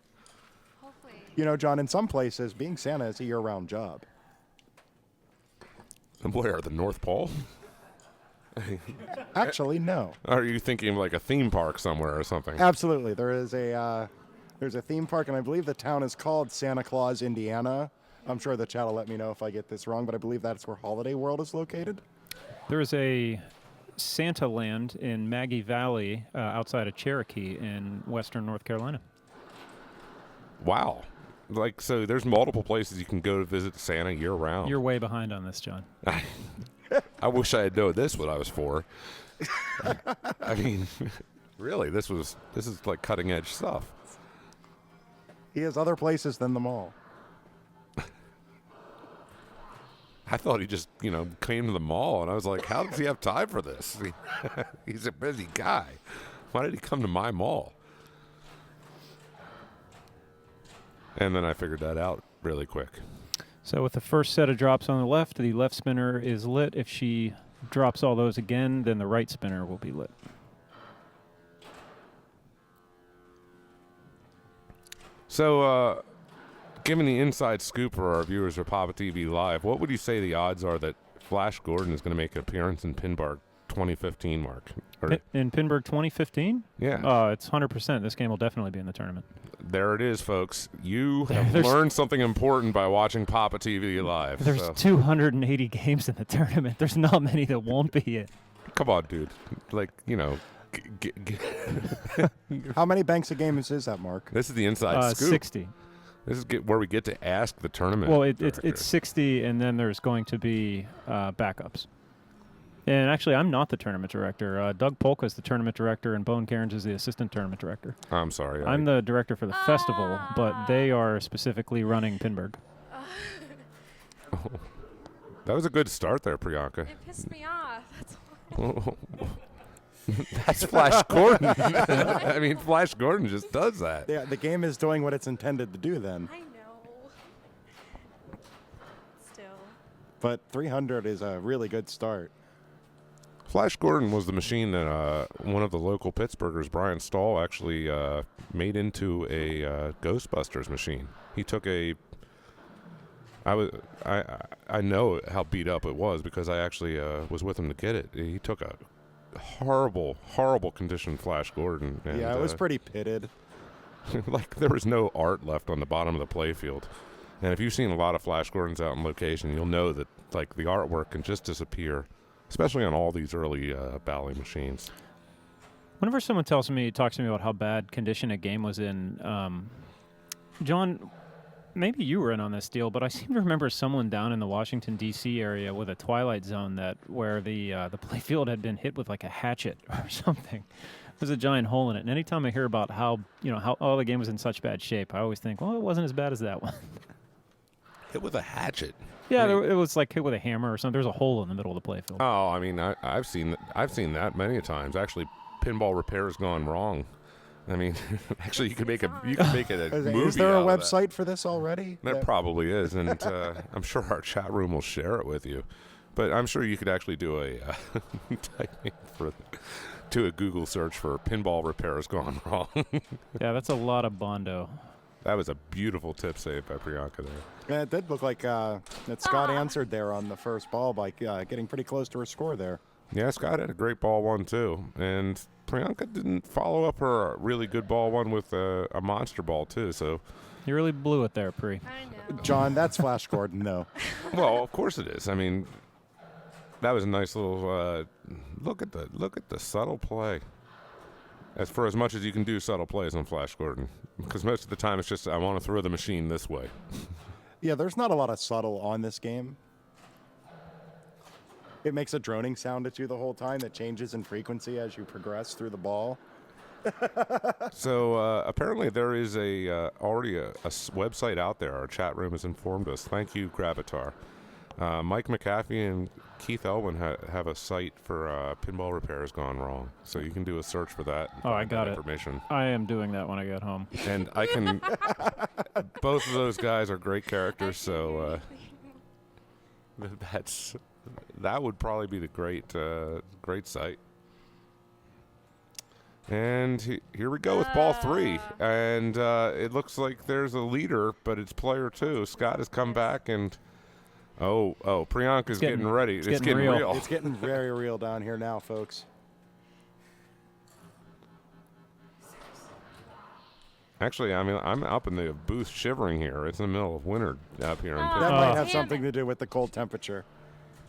Hopefully. You know, John, in some places, being Santa is a year-round job. Where, the North Pole? Actually, no. Are you thinking of like a theme park somewhere or something? Absolutely. There's a theme park, and I believe the town is called Santa Claus, Indiana. I'm sure the chat will let me know if I get this wrong, but I believe that's where Holiday World is located. There is a Santa Land in Maggie Valley outside of Cherokee in western North Carolina. Wow. Like, so there's multiple places you can go to visit Santa year round. You're way behind on this, John. I wish I had known this what I was for. I mean, really, this is like cutting edge stuff. He has other places than the mall. I thought he just, came to the mall, and I was like, how does he have time for this? He's a busy guy. Why did he come to my mall? And then I figured that out really quick. So with the first set of drops on the left spinner is lit. If she drops all those again, then the right spinner will be lit. So, given the inside scoop for our viewers of PAPAtv Live, what would you say the odds are that Flash Gordon is going to make an appearance in Pinball 2015, Mark? In Pinball 2015? Yeah. It's 100%. This game will definitely be in the tournament. There it is, folks. You have learned something important by watching PAPAtv Live. There's 280 games in the tournament. There's not many that won't be it. Come on, dude. Like, How many banks of games is that, Mark? this is the inside scoop. 60. This is where we get to ask the tournament. Well, it's director. 60, and then there's going to be backups. And actually, I'm not the tournament director. Doug Polka is the tournament director, and Bone Cairns is the assistant tournament director. I'm sorry. I'm the director for the festival, but they are specifically running Pinburg. That was a good start there, Priyanka. It pissed me off. That's all. That's Flash Gordon. I mean, Flash Gordon just does that. Yeah, the game is doing what it's intended to do then. I know. Still. But 300 is a really good start. Flash Gordon was the machine that one of the local Pittsburghers, Brian Stahl, actually made into a Ghostbusters machine. He took I know how beat up it was because I actually was with him to get it. He took a horrible condition Flash Gordon. And, yeah, it was pretty pitted. like there was no art left on the bottom of the playfield. And if you've seen a lot of Flash Gordons out in location, you'll know that like the artwork can just disappear, especially on all these early Bally machines. Whenever someone talks to me about how bad condition a game was in, John, maybe you were in on this deal, but I seem to remember someone down in the Washington D.C. area with a Twilight Zone where the playfield had been hit with like a hatchet or something. There's a giant hole in it. And anytime I hear about how the game was in such bad shape, I always think, well, it wasn't as bad as that one. Hit with a hatchet. Yeah, it was like hit with a hammer or something. There's a hole in the middle of the playfield. Oh, I mean, I've seen that many times. Actually, pinball repair's gone wrong. I mean, actually, you could make it a movie. Is there a out of website for this already? There probably is, and I'm sure our chat room will share it with you. But I'm sure you could actually do a typing to a Google search for pinball repair's gone wrong. Yeah, that's a lot of Bondo. That was a beautiful tip save by Priyanka there. Yeah, it did look like that Scott answered there on the first ball by getting pretty close to her score there. Yeah, Scott had a great ball one, too. And Priyanka didn't follow up her really good ball one with a monster ball, too. So You really blew it there, Pri. I know. John, that's Flash Gordon, though. Well, of course it is. I mean, that was a nice little look at the subtle play. As much as you can do subtle plays on Flash Gordon, because most of the time it's just I want to throw the machine this way. Yeah, there's not a lot of subtle on this game. It makes a droning sound at you the whole time that changes in frequency as you progress through the ball. So apparently there is already a website out there. Our chat room has informed us. Thank you, Gravatar. Mike McAfee and Keith Elwin have a site for pinball repairs gone wrong. So you can do a search for that. And I find got that it. information. I am doing that when I get home. And I can. Both of those guys are great characters. So that would probably be the great site. And here we go with ball 3. And it looks like there's a leader, but it's player 2. Scott has come back and... Oh, Priyanka's getting ready. It's getting real. It's getting very real down here now, folks. Actually, I mean, I'm up in the booth shivering here. It's in the middle of winter up here in That Pittsburgh. might have Damn something it. to do with the cold temperature.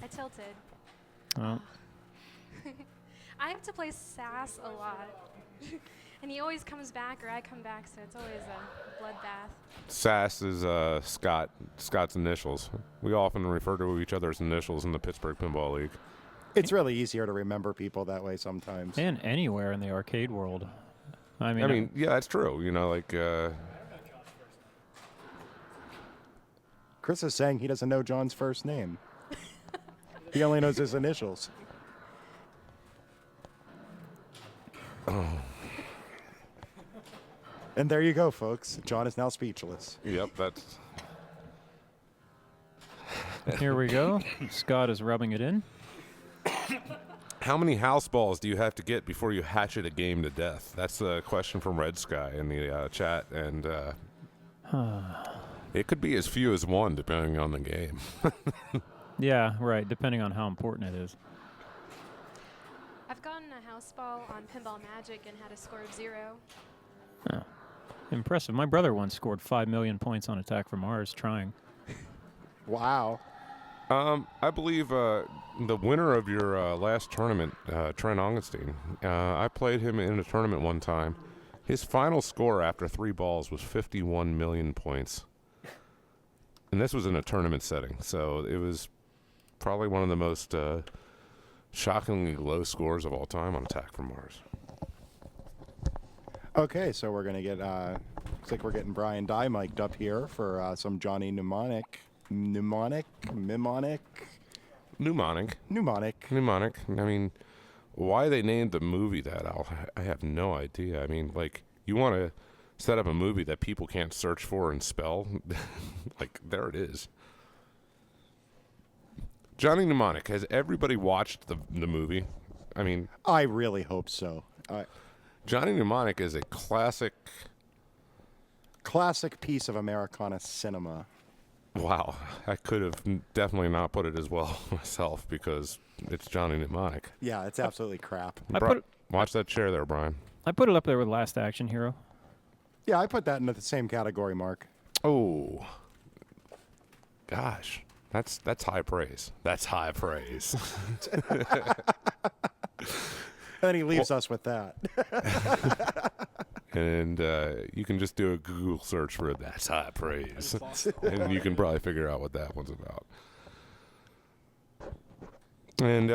I tilted. Oh. I have to play Sass a lot. And he always comes back, or I come back, so it's always a bloodbath. SAS is Scott's initials. We often refer to each other's initials in the Pittsburgh Pinball League. It's really easier to remember people that way sometimes. And anywhere in the arcade world. I mean, Yeah, that's true. You know, like... Chris is saying he doesn't know John's first name. He only knows his initials. And there you go, folks. John is now speechless. Yep, that's... here we go. Scott is rubbing it in. How many house balls do you have to get before you hatchet a game to death? That's the question from Red Sky in the chat, and it could be as few as 1 depending on the game. Yeah, right, depending on how important it is. I've gotten a house ball on Pinball Magic and had a score of 0. Oh. Impressive. My brother once scored 5 million points on Attack from Mars trying. Wow. I believe the winner of your last tournament, Trent Augustine, I played him in a tournament one time. His final score after 3 balls was 51 million points. And this was in a tournament setting, so it was probably one of the most shockingly low scores of all time on Attack from Mars. Okay, so we're going to get, looks like we're getting Brian Dye mic'd up here for some Johnny Mnemonic. Mnemonic. Mnemonic. I mean, why they named the movie that, I have no idea. I mean, like, you want to set up a movie that people can't search for and spell? Like, there it is. Johnny Mnemonic. Has everybody watched the movie? I mean, I really hope so. Johnny Mnemonic is a classic. Classic piece of Americana cinema. Wow, I could have definitely not put it as well myself because it's Johnny Mnemonic. Yeah, it's absolutely crap. Watch that chair there, Brian. I put it up there with Last Action Hero. Yeah, I put that into the same category, Mark. Oh, gosh, that's high praise. That's high praise. And then he leaves us with that. And you can just do a Google search for it. That's high praise. And you can probably figure out what that one's about. And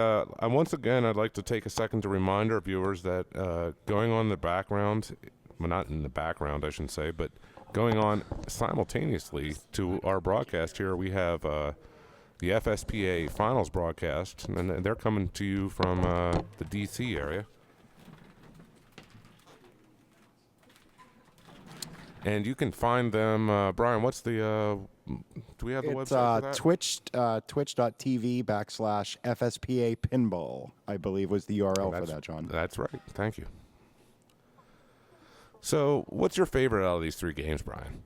once again, I'd like to take a second to remind our viewers that going on the background, well, not in the background, I shouldn't say, but going on simultaneously to our broadcast here, we have the FSPA Finals broadcast, and they're coming to you from the D.C. area. And you can find them, Brian, what's the, do we have the website for that? Twitch.tv/FSPA Pinball, I believe was the URL for that, John. That's right. Thank you. So what's your favorite out of these three games, Brian?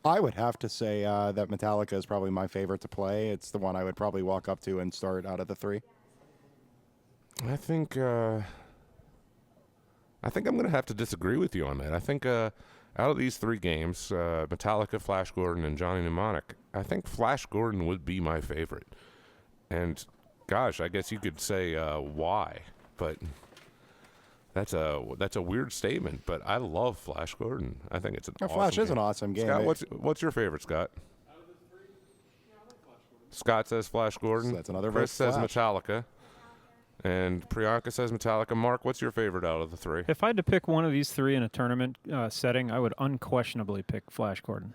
I would have to say that Metallica is probably my favorite to play. It's the one I would probably walk up to and start out of the three. I think I'm going to have to disagree with you on that. I think out of these three games, Metallica, Flash Gordon, and Johnny Mnemonic, I think Flash Gordon would be my favorite. And, gosh, I guess you could say why, but that's a weird statement. But I love Flash Gordon. I think it's an awesome Flash is game. an awesome game. Scott, what's your favorite, Scott? Out of the three, yeah, I like Flash Gordon. Scott says Flash Gordon. So that's another Chris vote says Flash. Metallica. And Priyanka says Metallica. Mark, what's your favorite out of the three? If I had to pick one of these three in a tournament setting, I would unquestionably pick Flash Gordon.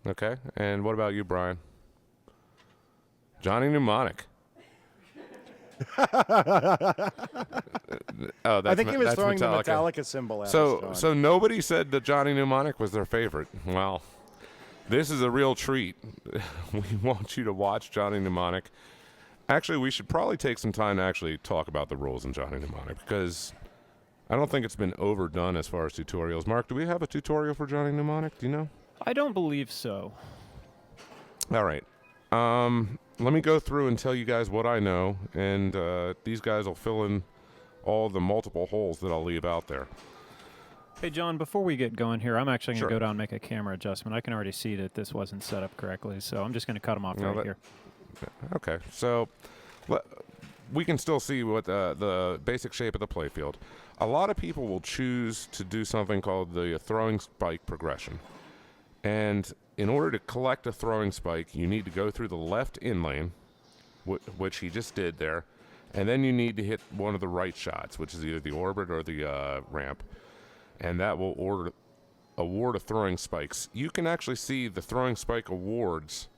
Okay. And what about you, Brian? Johnny Mnemonic. Oh, that's I think he was that's throwing Metallica. the Metallica symbol at us, John. So nobody said that Johnny Mnemonic was their favorite. Well, this is a real treat. We want you to watch Johnny Mnemonic. Actually, we should probably take some time to actually talk about the rules in Johnny Mnemonic because I don't think it's been overdone as far as tutorials. Mark, do we have a tutorial for Johnny Mnemonic? Do you know? I don't believe so. All right. Let me go through and tell you guys what I know, and these guys will fill in all the multiple holes that I'll leave out there. Hey, John, before we get going here, I'm actually going to Sure. go down and make a camera adjustment. I can already see that this wasn't set up correctly, so I'm just going to cut them off No, right that- here. Okay, so we can still see what the basic shape of the playfield. A lot of people will choose to do something called the throwing spike progression. And in order to collect a throwing spike, you need to go through the left in lane, which he just did there, and then you need to hit one of the right shots, which is either the orbit or the ramp, and that will award a throwing spikes. You can actually see the throwing spike awards.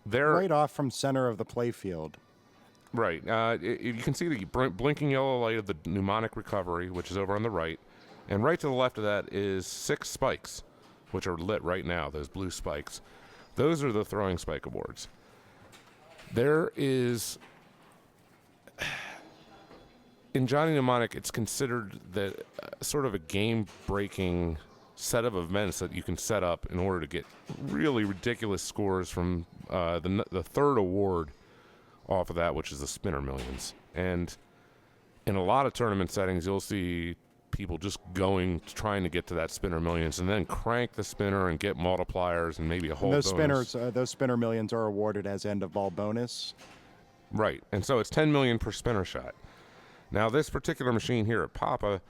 They're right off from center of the playfield. right. You can see the blinking yellow light of the mnemonic recovery, which is over on the right, and right to the left of that is 6 spikes, which are lit right now. Those blue spikes, those are the throwing spike awards. There is in Johnny Mnemonic, it's considered that sort of a game-breaking set of events that you can set up in order to get really ridiculous scores from the third award off of that, which is the Spinner Millions. And in a lot of tournament settings, you'll see people just trying to get to that Spinner Millions and then crank the spinner and get multipliers and maybe a whole Those bonus. those Spinner Millions are awarded as end of ball bonus. Right, and so it's 10 million per spinner shot. Now, this particular machine here at Papa,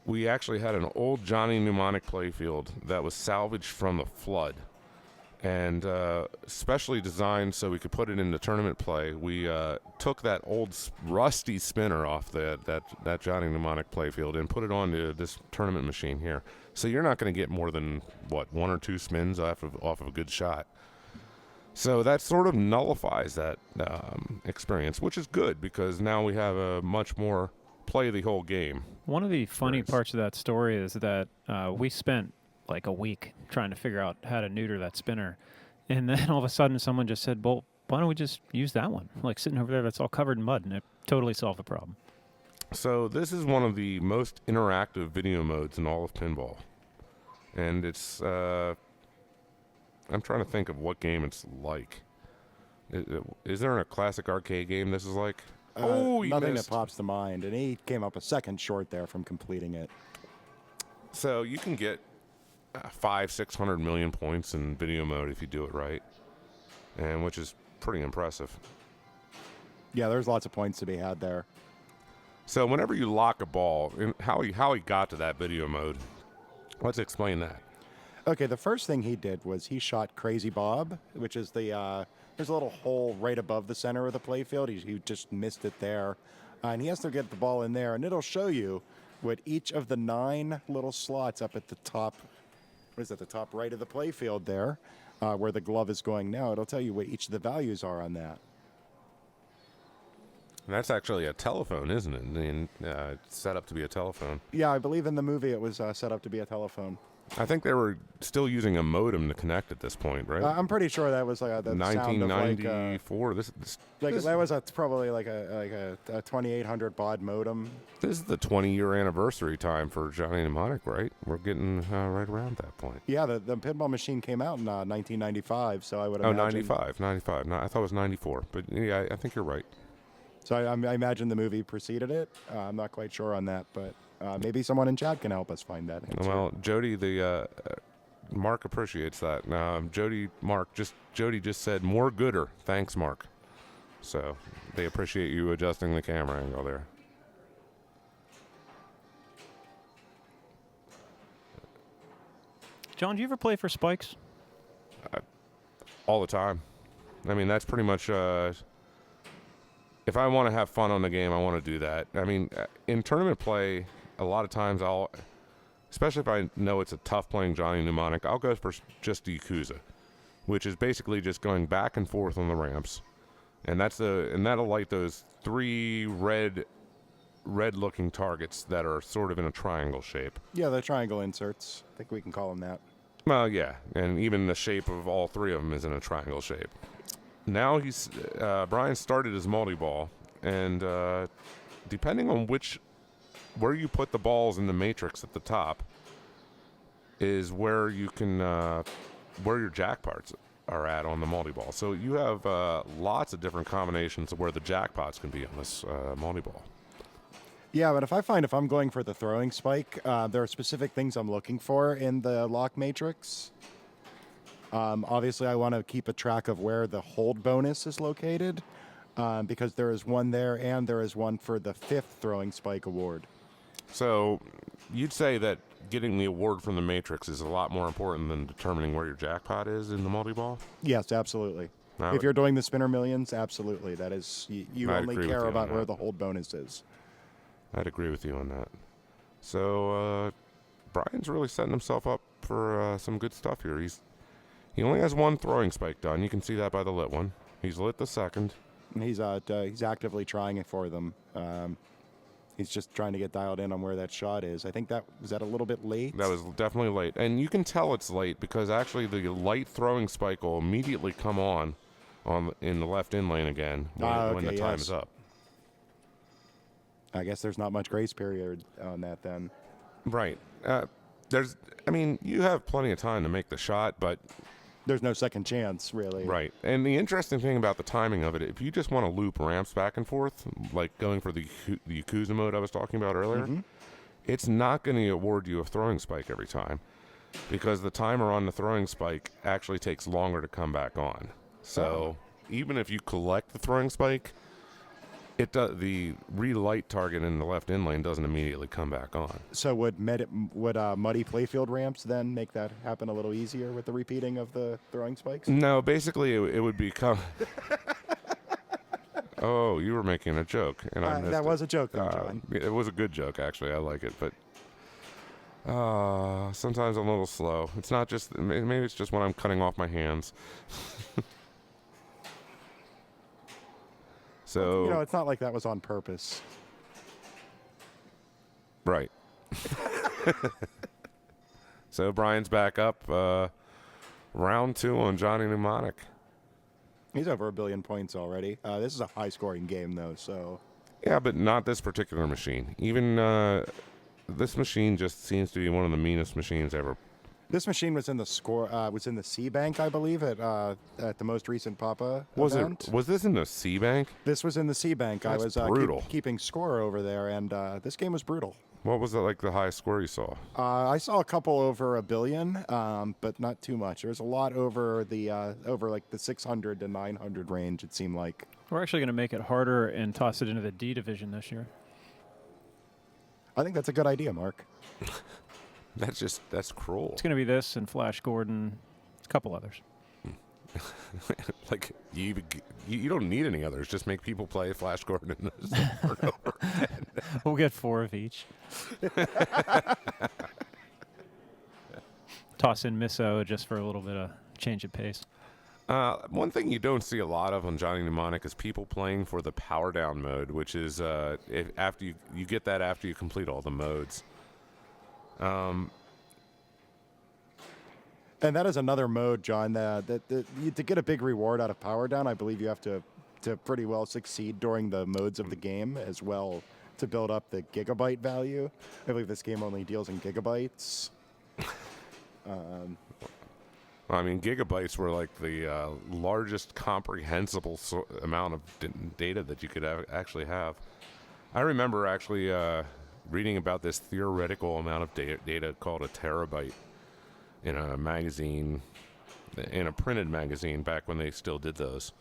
we actually had an old Johnny Mnemonic playfield that was salvaged from the flood and specially designed so we could put it into tournament play. We took that old rusty spinner off that Johnny Mnemonic playfield and put it onto this tournament machine here. So you're not going to get more than, 1 or 2 spins off of a good shot. So that sort of nullifies that experience, which is good because now we have a much more play the whole game. One of the funny parts of that story is that we spent like a week trying to figure out how to neuter that spinner. And then all of a sudden someone just said, well, why don't we just use that one? Like sitting over there, that's all covered in mud, and it totally solved the problem. So this is one of the most interactive video modes in all of pinball. And it's, I'm trying to think of what game it's like. Is there a classic arcade game this is like? Oh, nothing missed. that pops to mind, and he came up a second short there from completing it. So you can get 500-600 million points in video mode if you do it right, and which is pretty impressive. Yeah, there's lots of points to be had there. So whenever you lock a ball, and how he got to that video mode, let's explain that. Okay, the first thing he did was he shot Crazy Bob, which is the there's a little hole right above the center of the playfield. He just missed it there, and he has to get the ball in there, and it'll show you what each of the 9 little slots up at the top. What is that? The top right of the playfield there, where the glove is going now. It'll tell you what each of the values are on that. And that's actually a telephone, isn't it? And it's set up to be a telephone. Yeah, I believe in the movie it was set up to be a telephone. I think they were still using a modem to connect at this point, right? I'm pretty sure that was like the sound of like 1994. that was probably like a 2800 baud modem. This is the 20-year anniversary time for Johnny Mnemonic, right? We're getting right around that point. Yeah, the pinball machine came out in 1995, so I would imagine. 95. No, I thought it was 94, but yeah, I think you're right. So I imagine the movie preceded it. I'm not quite sure on that, but maybe someone in chat can help us find that answer. Well, Jody, Mark appreciates that. Jody just said more gooder. Thanks, Mark. So they appreciate you adjusting the camera angle there. John, do you ever play for spikes? All the time. I mean, that's pretty much. If I want to have fun on the game, I want to do that. I mean, in tournament play, a lot of times especially if I know it's a tough playing Johnny Mnemonic, I'll go for just the Yakuza, which is basically just going back and forth on the ramps, and that'll light those 3 red-looking targets that are sort of in a triangle shape. Yeah, the triangle inserts. I think we can call them that. Well, yeah, and even the shape of all 3 of them is in a triangle shape. Now Brian started his multi-ball, and depending on where you put the balls in the matrix at the top is where you can where your jackpots are at on the multi-ball. So you have lots of different combinations of where the jackpots can be on this multi-ball. Yeah, but if I'm going for the throwing spike, there are specific things I'm looking for in the lock matrix. Obviously, I want to keep a track of where the hold bonus is located, because there is one there, and there is one for the 5th throwing spike award. So you'd say that getting the award from the matrix is a lot more important than determining where your jackpot is in the multi-ball? Yes, absolutely. If you're doing the Spinner Millions, absolutely. That is, you only care about where the hold bonus is. I'd agree with you on that. So Brian's really setting himself up for some good stuff here. He only has 1 throwing spike done. You can see that by the lit one. He's lit the second. And he's actively trying it for them. He's just trying to get dialed in on where that shot is. I think was that a little bit late? That was definitely late. And you can tell it's late because actually the light throwing spike will immediately come on in the left in lane again when the time is up. I guess there's not much grace period on that then. Right. You have plenty of time to make the shot, but there's no second chance, really. Right. And the interesting thing about the timing of it, if you just want to loop ramps back and forth, like going for the Yakuza mode I was talking about earlier, it's not going to award you a throwing spike every time because the timer on the throwing spike actually takes longer to come back on. So even if you collect the throwing spike, the relight target in the left in lane doesn't immediately come back on. So would muddy playfield ramps then make that happen a little easier with the repeating of the throwing spikes? No, basically it would become. Oh, you were making a joke, and I missed that it. Was a joke, though, John. It was a good joke, actually. I like it, but sometimes I'm a little slow. It's not just maybe it's just when I'm cutting off my hands. So it's not like that was on purpose. Right. So Brian's back up. Round 2 on Johnny Mnemonic. He's over 1 billion points already. This is a high-scoring game, though, so... Yeah, but not this particular machine. Even this machine just seems to be one of the meanest machines ever. This machine was in the was in the C Bank, I believe, at the most recent Papa event. Was this in the C Bank? This was in the C Bank. I That's was brutal. keeping score over there, and this game was brutal. What was the highest score you saw? I saw a couple over 1 billion, but not too much. There was a lot over like the 600 to 900 range. It seemed like. We're actually going to make it harder and toss it into the D division this year. I think that's a good idea, Mark. That's cruel. It's going to be this and Flash Gordon, a couple others. Like you don't need any others. Just make people play Flash Gordon over and over again. We'll get 4 of each. Toss in Misso just for a little bit of change of pace. One thing you don't see a lot of on Johnny Mnemonic is people playing for the power down mode, which is after you get that after you complete all the modes. And that is another mode, John, to get a big reward out of Power Down, I believe you have to pretty well succeed during the modes of the game as well to build up the gigabyte value. I believe this game only deals in gigabytes. I mean, gigabytes were like the largest comprehensible amount of data that you could actually have. I remember actually reading about this theoretical amount of data called a terabyte in a magazine, in a printed magazine back when they still did those.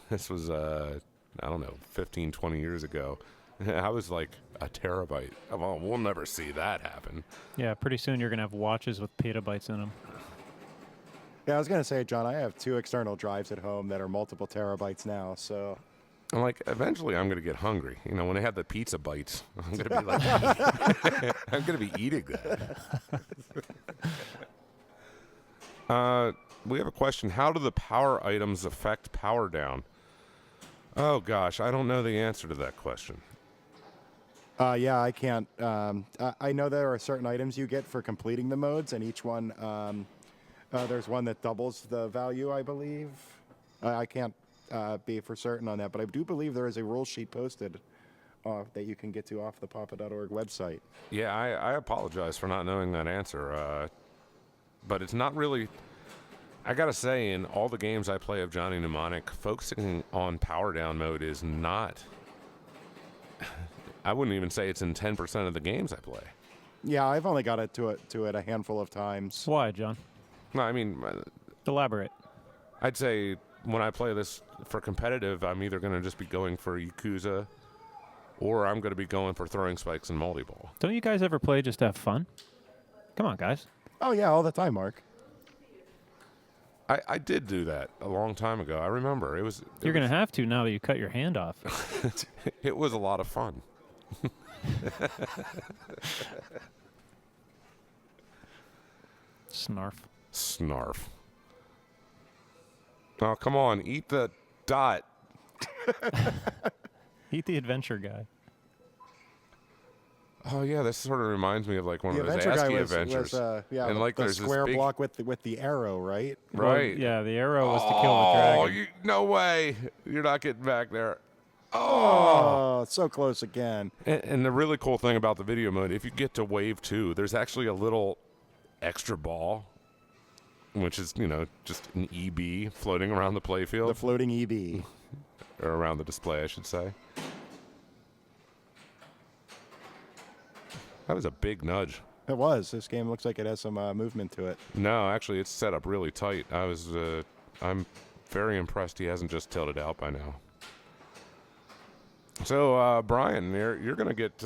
This was, I don't know, 15, 20 years ago. I was like, a terabyte. Well, we'll never see that happen. Yeah, pretty soon you're going to have watches with petabytes in them. Yeah, I was going to say, John, I have 2 external drives at home that are multiple terabytes now, so... I'm like, eventually I'm going to get hungry. You know, when they have the pizza bites, I'm going to be like, I'm going to be eating that. We have a question. How do the power items affect power down? Oh, gosh, I don't know the answer to that question. Yeah, I can't. I know there are certain items you get for completing the modes, and each one, there's one that doubles the value, I believe. I can't be for certain on that, but I do believe there is a rule sheet posted that you can get to off the papa.org website. Yeah, I apologize for not knowing that answer, but it's not really... I gotta say, in all the games I play of Johnny Mnemonic, focusing on power down mode is not... I wouldn't even say it's in 10% of the games I play. Yeah, I've only got it to it a handful of times. Why, John? No, I mean... Elaborate. I'd say when I play this for competitive, I'm either going to just be going for Yakuza, or I'm going to be going for throwing spikes and multi-ball. Don't you guys ever play just to have fun? Come on, guys. Oh, yeah, all the time, Mark. I did do that a long time ago. I remember. You're going to have to now that you cut your hand off. It was a lot of fun. Snarf. Oh, come on. Eat the dot. Eat the adventure guy. Oh, yeah, this sort of reminds me of like one The of those adventure guy ASCII was, adventures. yeah, and like the there's square this big... block with the arrow, right? Right. Well, yeah, the arrow was to kill the dragon. No way. You're not getting back there. Oh, so close again. And the really cool thing about the video mode, if you get to wave 2, there's actually a little extra ball, which is, just an EB floating around the playfield. The floating EB. Or around the display, I should say. That was a big nudge. It was. This game looks like it has some movement to it. No, actually, it's set up really tight. I'm very impressed he hasn't just tilted out by now. So, Brian, you're going to get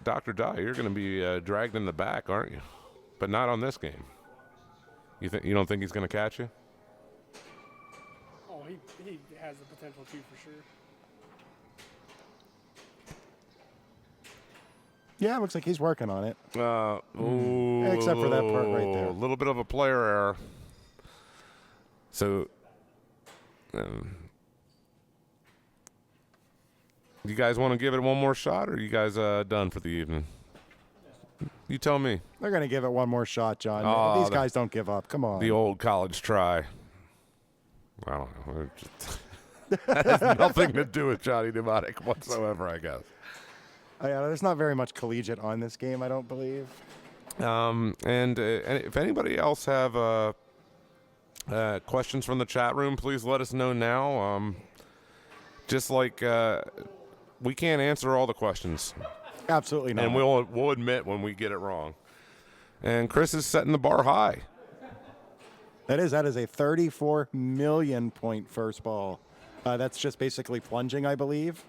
Dr. Dye. You're going to be dragged in the back, aren't you? But not on this game. You don't think he's going to catch you? Oh, he has the potential to, for sure. Yeah, it looks like he's working on it. Ooh, Except for that part right there. A little bit of a player error. So, you guys want to give it one more shot, or are you guys done for the evening? You tell me. They're going to give it one more shot, John. Oh, These guys don't give up. Come on. The old college try. I don't know. That has nothing to do with Johnny Mnemonic whatsoever, I guess. There's not very much collegiate on this game, I don't believe. And if anybody else have questions from the chat room, please let us know now. Just like we can't answer all the questions, Absolutely not. and we'll admit when we get it wrong. And Chris is setting the bar high. That is a 34 million point first ball. That's just basically plunging, I believe.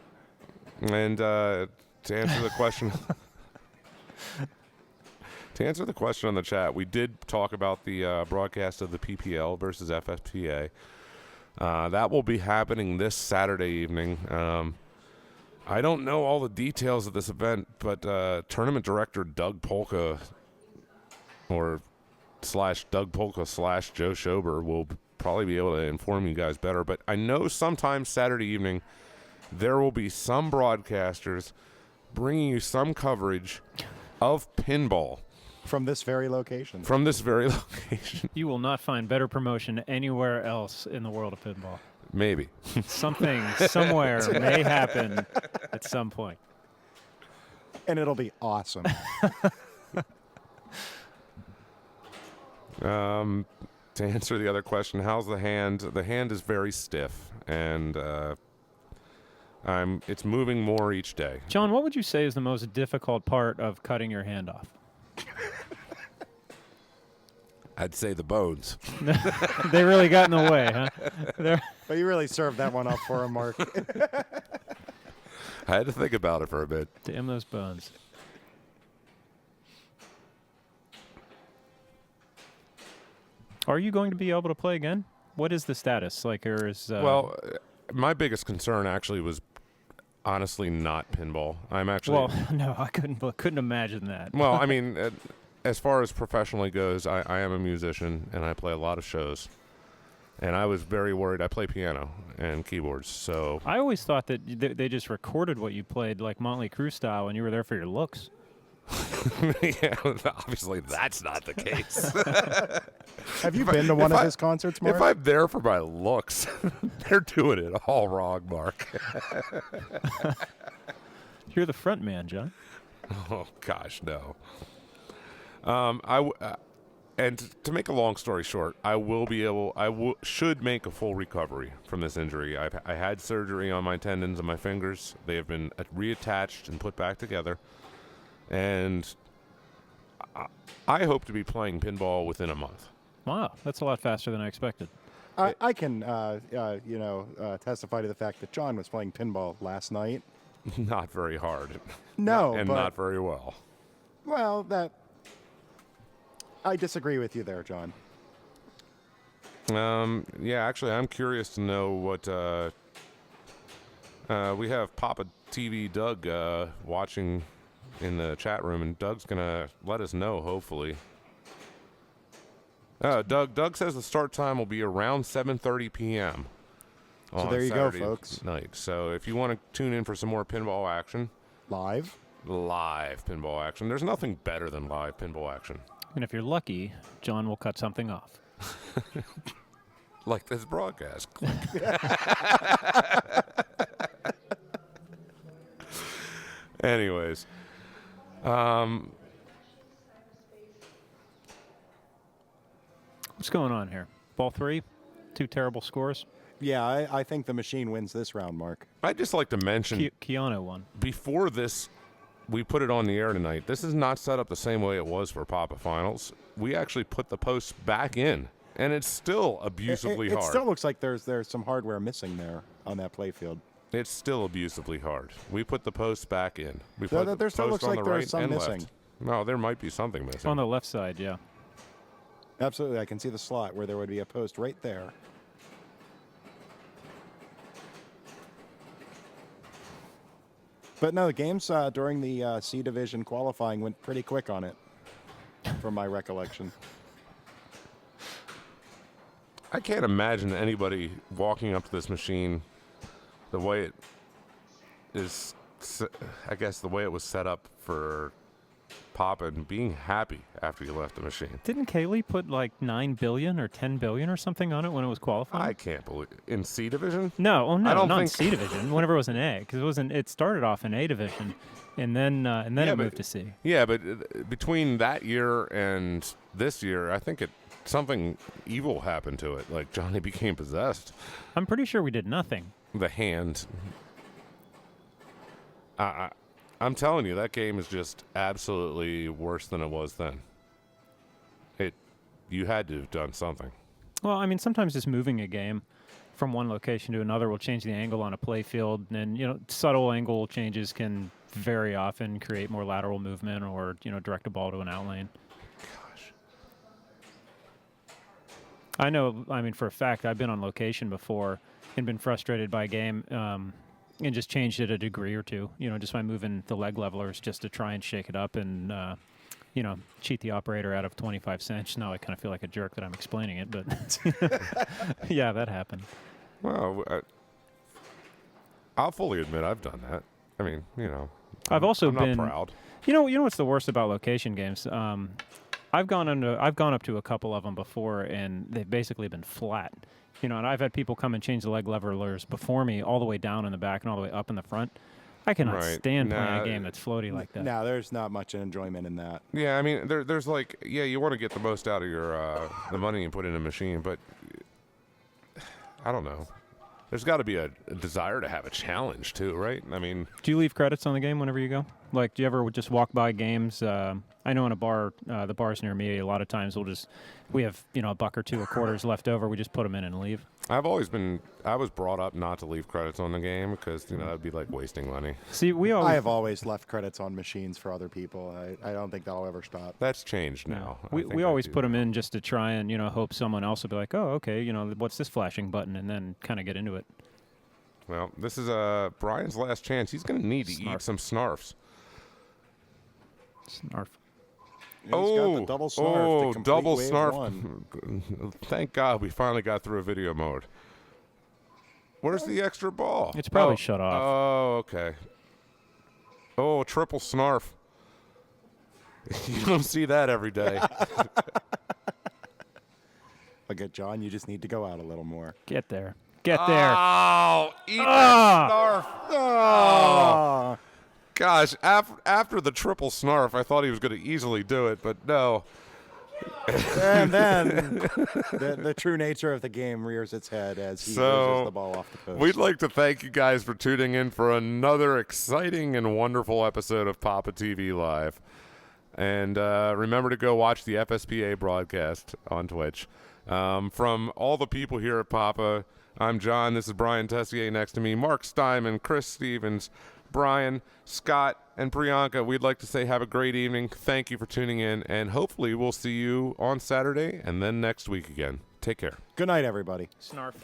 And to answer the question, on the chat, we did talk about the broadcast of the PPL versus FFPA. That will be happening this Saturday evening. I don't know all the details of this event, but tournament director Doug Polka, or /Doug Polka / Joe Schober, will probably be able to inform you guys better. But I know sometime Saturday evening there will be some broadcasters bringing you some coverage of pinball. From this very location. You will not find better promotion anywhere else in the world of pinball. Maybe. Something somewhere may happen at some point. And it'll be awesome. To answer the other question, how's the hand? The hand is very stiff, and it's moving more each day. John, what would you say is the most difficult part of cutting your hand off? I'd say the bones. They really got in the way, huh? But you really served that one up for him, Mark. I had to think about it for a bit. Damn those bones. Are you going to be able to play again? What is the status? Well, my biggest concern actually was honestly not pinball. I'm actually... Well, no, I couldn't imagine that. Well, I mean, as far as professionally goes, I am a musician, and I play a lot of shows. And I was very worried. I play piano and keyboards, so... I always thought that they just recorded what you played, like Motley Crue style, and you were there for your looks. Yeah, obviously that's not the case. Have you been to one of his concerts, Mark? If I'm there for my looks, they're doing it all wrong, Mark. You're the front man, John. Oh, gosh, no. And to make a long story short, should make a full recovery from this injury. I had surgery on my tendons and my fingers. They have been reattached and put back together. And I hope to be playing pinball within a month. Wow, that's a lot faster than I expected. I can, testify to the fact that John was playing pinball last night. Not very hard. No, and but, not very well. Well, I disagree with you there, John. Yeah, actually, I'm curious to know what we have PAPAtv Doug watching in the chat room, and Doug's gonna let us know, hopefully. Doug says the start time will be around 7:30 p.m. So there you Saturday go, folks. Night. So if you want to tune in for some more pinball action, Live pinball action. There's nothing better than live pinball action. And if you're lucky, John will cut something off. Like this broadcast. Anyways. What's going on here? Ball 3? 2 terrible scores? Yeah, I think the machine wins this round, Mark. I'd just like to mention, Keanu won. before this, we put it on the air tonight. This is not set up the same way it was for Papa Finals. We actually put the posts back in, and it's still abusively hard. It still looks like there's some hardware missing there on that playfield. It's still abusively hard. We put the posts back in. We There put the still post looks on like the there's right some and missing. left. No, there might be something missing. On the left side, yeah. Absolutely, I can see the slot where there would be a post right there. But no, the games during the C Division qualifying went pretty quick on it, from my recollection. I can't imagine anybody walking up to this machine the way it is, I guess the way it was set up for Papa and being happy after you left the machine. Didn't Kaylee put like 9 billion or 10 billion or something on it when it was qualifying? I can't believe in C division. No, oh no, I don't not in think- C division. Whenever it was in A, because it wasn't. It started off in A division, and then Yeah, it but- moved to C. Yeah, but between that year and this year, I think something evil happened to it. Like Johnny became possessed. I'm pretty sure we did nothing. The hand. I'm telling you, that game is just absolutely worse than it was then. You had to have done something. Well, I mean, sometimes just moving a game from one location to another will change the angle on a play field, and subtle angle changes can very often create more lateral movement or direct a ball to an out lane. Gosh. I know. I mean, for a fact, I've been on location before and been frustrated by a game. And just changed it a degree or two, just by moving the leg levelers just to try and shake it up and, cheat the operator out of 25 cents. Now I kind of feel like a jerk that I'm explaining it, but yeah, that happened. Well, I'll fully admit I've done that. I mean, I've also I'm been not proud. You know what's the worst about location games? I've gone up to a couple of them before, and they've basically been flat. And I've had people come and change the leg levelers before me, all the way down in the back and all the way up in the front. I cannot stand playing a game that's floaty like that. No, there's not much enjoyment in that. Yeah, I mean, there's like, you want to get the most out of your the money you put in a machine, but I don't know. There's got to be a desire to have a challenge too, right? I mean, Do you leave credits on the game whenever you go? Like, do you ever just walk by games? I know in a bar, the bars near me, a lot of times we have a buck or two of quarters left over. We just put them in and leave. I was brought up not to leave credits on the game because that would be like wasting money. See, I have always left credits on machines for other people. I don't think that'll ever stop. That's changed now. We always put them in just to try and hope someone else will be like, oh, okay, what's this flashing button, and then kind of get into it. Well, this is Brian's last chance. He's going to need to eat some snarfs. Snarf. He's got the double snarf. the complete double wave snarf. one. Thank God we finally got through a video mode. Where's the extra ball? It's probably shut off. Oh, okay. Oh, triple snarf. You don't see that every day. Look at John. You just need to go out a little more. Get there. Get there. Oh, eat that snarf. Oh. Gosh, after the triple snarf, I thought he was going to easily do it, but no. And then the true nature of the game rears its head as he loses the ball off the post. We'd like to thank you guys for tuning in for another exciting and wonderful episode of PAPAtv Live. And remember to go watch the FSPA broadcast on Twitch. From all the people here at Papa, I'm John. This is Brian Tessier next to me. Mark Steinman, Chris Stevens, Brian, Scott, and Priyanka. We'd like to say have a great evening. Thank you for tuning in, and hopefully we'll see you on Saturday and then next week again. Take care. Good night, everybody. Snarf.